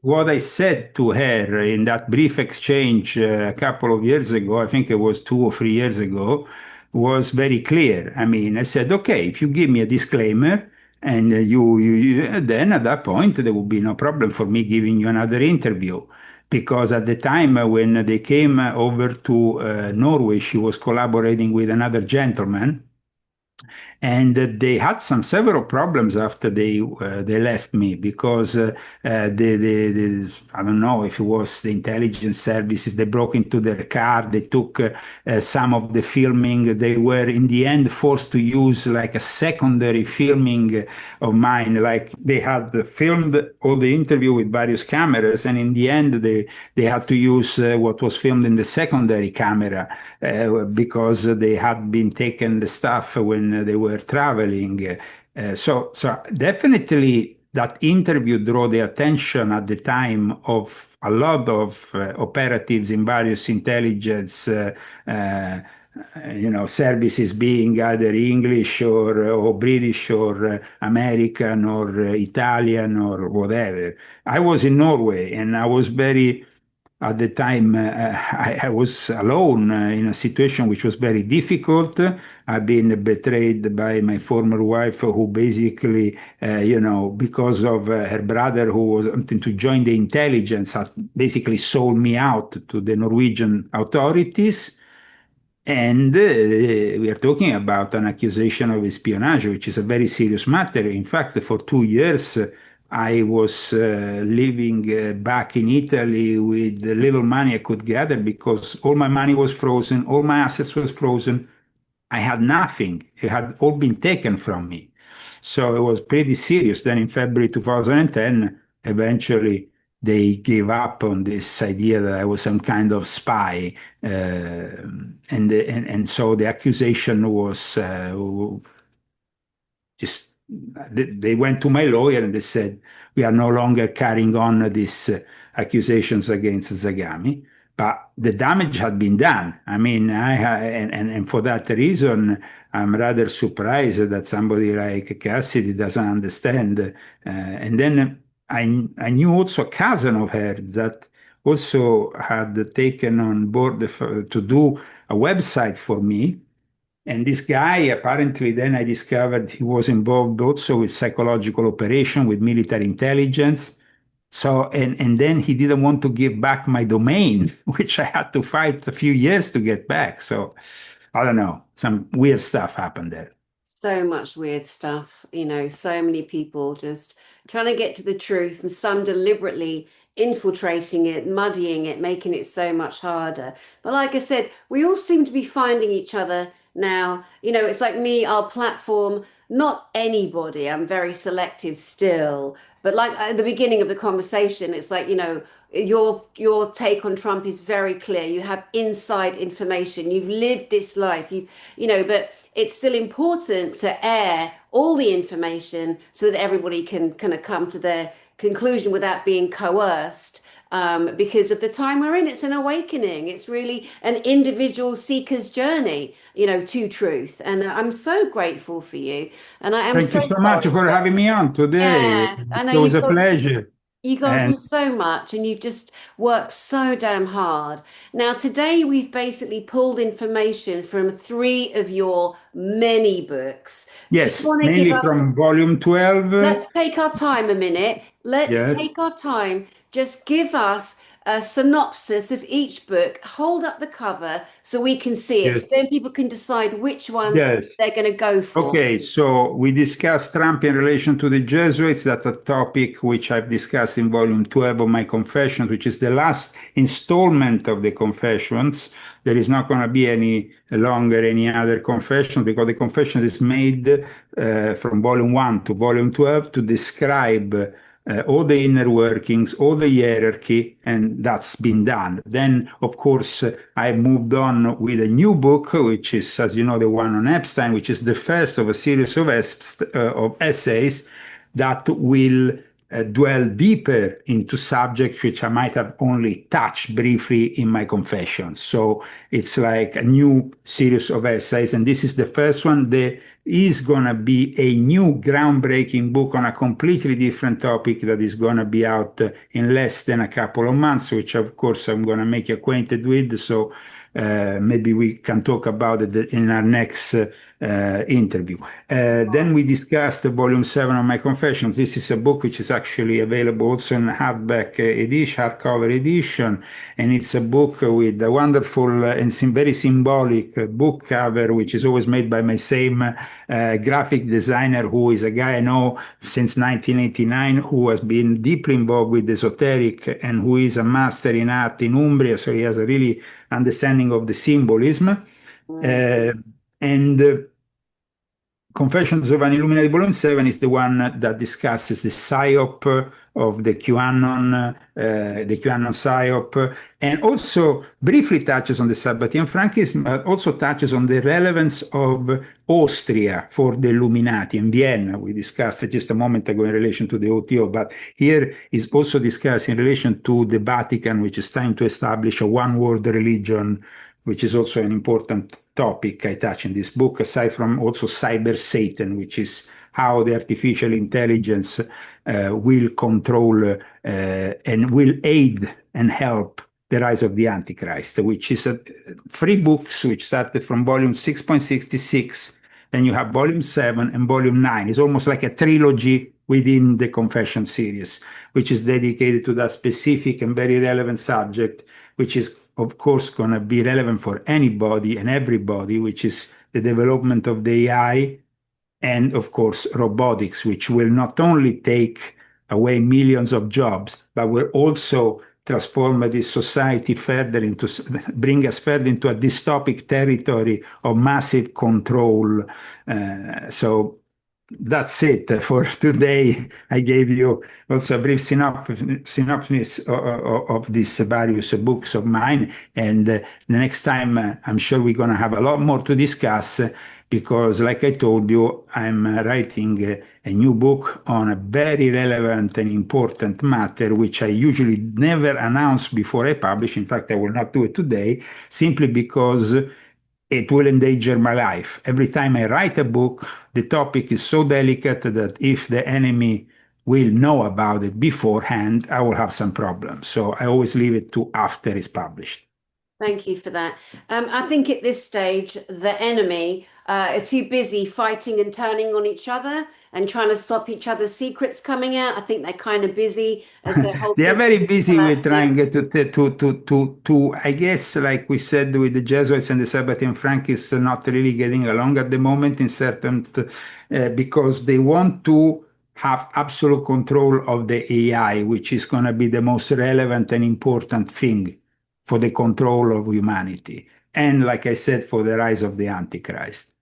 Speaker 2: what I said to her in that brief exchange a couple of years ago, I think it was 2 or 3 years ago, was very clear. I mean, I said, okay, if you give me a disclaimer, and then at that point there would be no problem for me giving you another interview. Because at the time when they came over to Norway, she was collaborating with another gentleman And they had some several problems after they left me because I don't know if it was the intelligence services, they broke into their car, they took some of the filming. They were in the end forced to use like a secondary filming of mine, like they had filmed all the interview with various cameras, and in the end they had to use what was filmed in the secondary camera because they had been taken the stuff when they were traveling. So definitely that interview drew the attention at the time of a lot of operatives in various intelligence uh, services, being either English or British or American or Italian or whatever. I was in Norway and I was very at the time, I was alone in a situation which was very difficult. I've been betrayed by my former wife, who basically, because of her brother who was wanting to join the intelligence, had basically sold me out to the Norwegian authorities. And we are talking about an accusation of espionage, which is a very serious matter. In fact, for 2 years, I was living back in Italy with the little money I could gather because all my money was frozen, all my assets was frozen. I had nothing. It had all been taken from me. So it was pretty serious. Then in February 2010, eventually they gave up on this idea that I was some kind of spy. And so the accusation was just, they went to my lawyer and they said, we are no longer carrying on these accusations against Zagami. But the damage had been done. I mean, and for that reason, I'm rather surprised that somebody like Cassidy doesn't understand. And then I knew also a cousin of hers that also had taken on board to do a website for me. And this guy, apparently, then I discovered he was involved also with psychological operation, with military intelligence. So, and then he didn't want to give back my domain, which I had to fight a few years to get back. So, I don't know, some weird stuff happened there.
Speaker 1: So much weird stuff, so many people just trying to get to the truth and some deliberately infiltrating it, muddying it, making it so much harder. But like I said, we all seem to be finding each other now. It's like me, our platform, not anybody. I'm very selective still. But like at the beginning of the conversation, it's like, your take on Trump is very clear. You have inside information. You've lived this life. But it's still important to air all the information so that everybody can kind of come to their conclusion without being coerced. Because of the time we're in, it's an awakening. It's really an individual seeker's journey, to truth. And I'm so grateful for you. And I am
Speaker 2: Thank you
Speaker 1: so
Speaker 2: so much
Speaker 1: sorry
Speaker 2: for
Speaker 1: that,
Speaker 2: having me on today.
Speaker 1: yeah, I know
Speaker 2: It was a pleasure.
Speaker 1: you've gone
Speaker 2: And
Speaker 1: through so much and you've just worked so damn hard. Now, today we've basically pulled information from three of your many books. Do you
Speaker 2: yes,
Speaker 1: want to give
Speaker 2: mainly
Speaker 1: us,
Speaker 2: from volume 12.
Speaker 1: let's take our time a minute. Let's
Speaker 2: Yes,
Speaker 1: take our time. Just give us a synopsis of each book. Hold up the cover so we can see it.
Speaker 2: yes,
Speaker 1: So then people can decide which one
Speaker 2: yes.
Speaker 1: they're going to go for.
Speaker 2: Okay, so we discussed Trump in relation to the Jesuits. That's a topic which I've discussed in volume 12 of my Confessions, which is the last installment of the Confessions. There is not going to be any longer any other confession because the confession is made from volume 1 to volume 12 to describe all the inner workings, all the hierarchy, and that's been done. Then, of course, I moved on with a new book, which is, as you know, the one on Epstein, which is the first of a series of essays that will dwell deeper into subjects which I might have only touched briefly in my confessions. So it's like a new series of essays, and this is the first one. There is going to be a new groundbreaking book on a completely different topic that is going to be out in less than a couple of months, which of course I'm going to make you acquainted with. So maybe we can talk about it in our next interview. Then we discussed the volume 7 of my confessions. This is a book which is actually available also in hardback edition, hardcover edition, and it's a book with a wonderful and very symbolic book cover, which is always made by my same graphic designer, who is a guy I know since 1989, who has been deeply involved with esoteric and who is a master in art in Umbria, so he has a really understanding of the symbolism.
Speaker 1: Mm.
Speaker 2: Uh, and Confessions of an Illuminati Volume 7 is the one that discusses the psyop of the QAnon psyop, and also briefly touches on the Sabbatean Frankism, but also touches on the relevance of Austria for the Illuminati and Vienna. We discussed it just a moment ago in relation to the OTO, but here is also discussed in relation to the Vatican, which is trying to establish a one-world religion, which is also an important topic I touch in this book, aside from also cyber Satan, which is how the artificial intelligence will control and will aid and help the rise of the Antichrist, which is three books which started from volume 6.66. Then you have volume 7 and volume 9. It's almost like a trilogy within the Confession series, which is dedicated to that specific and very relevant subject, which is of course going to be relevant for anybody and everybody, which is the development of the AI and of course robotics, which will not only take away millions of jobs, but will also transform this society further into, bring us further into a dystopic territory of massive control. So that's it for today. I gave you also a brief synopsis of these various books of mine. And the next time, I'm sure we're going to have a lot more to discuss because, like I told you, I'm writing a new book on a very relevant and important matter, which I usually never announce before I publish. In fact, I will not do it today, simply because it will endanger my life. Every time I write a book, the topic is so delicate that if the enemy will know about it beforehand, I will have some problems. So I always leave it to after it's published.
Speaker 1: Thank you for that. I think at this stage, the enemy are too busy fighting and turning on each other and trying to stop each other's secrets coming out. I think they're kind of busy as their whole
Speaker 2: They are
Speaker 1: system
Speaker 2: very
Speaker 1: is
Speaker 2: busy with
Speaker 1: collapsing.
Speaker 2: trying I guess, like we said with the Jesuits and the Sabbatean Frankists, not really getting along at the moment in certain, because they want to have absolute control of the AI, which is going to be the most relevant and important thing for the control of humanity. And like I said, for the rise of the Antichrist.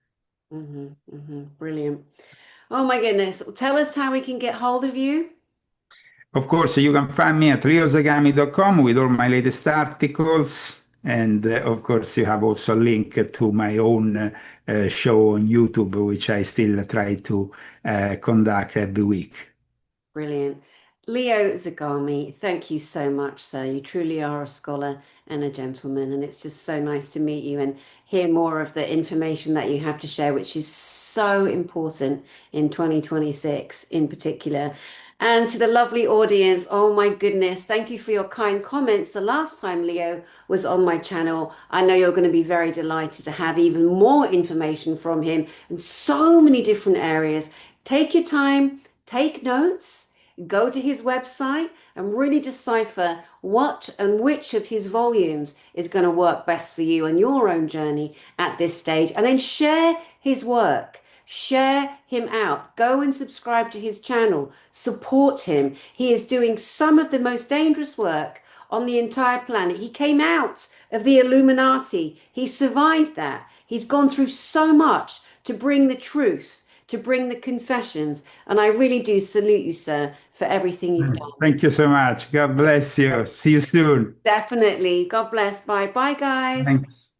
Speaker 1: Brilliant. Oh my goodness. Tell us how we can get hold of you.
Speaker 2: Of course, you can find me at leozagami.com with all my latest articles. And of course, you have also a link to my own show on YouTube, which I still try to conduct every week.
Speaker 1: Brilliant. Leo Zagami, thank you so much, sir. You truly are a scholar and a gentleman, and it's just so nice to meet you and hear more of the information that you have to share, which is so important in 2026 in particular. And to the lovely audience, oh my goodness, thank you for your kind comments. The last time Leo was on my channel, I know you're going to be very delighted to have even more information from him in so many different areas. Take your time, take notes. Go to his website and really decipher what and which of his volumes is going to work best for you on your own journey at this stage. And then share his work. Share him out. Go and subscribe to his channel. Support him. He is doing some of the most dangerous work on the entire planet. He came out of the Illuminati. He survived that. He's gone through so much to bring the truth, to bring the confessions. And I really do salute you, sir, for everything you've done.
Speaker 2: Thank you so much. God bless you. See you soon.
Speaker 1: Definitely. God bless. Bye. Bye, guys.
Speaker 2: Thanks.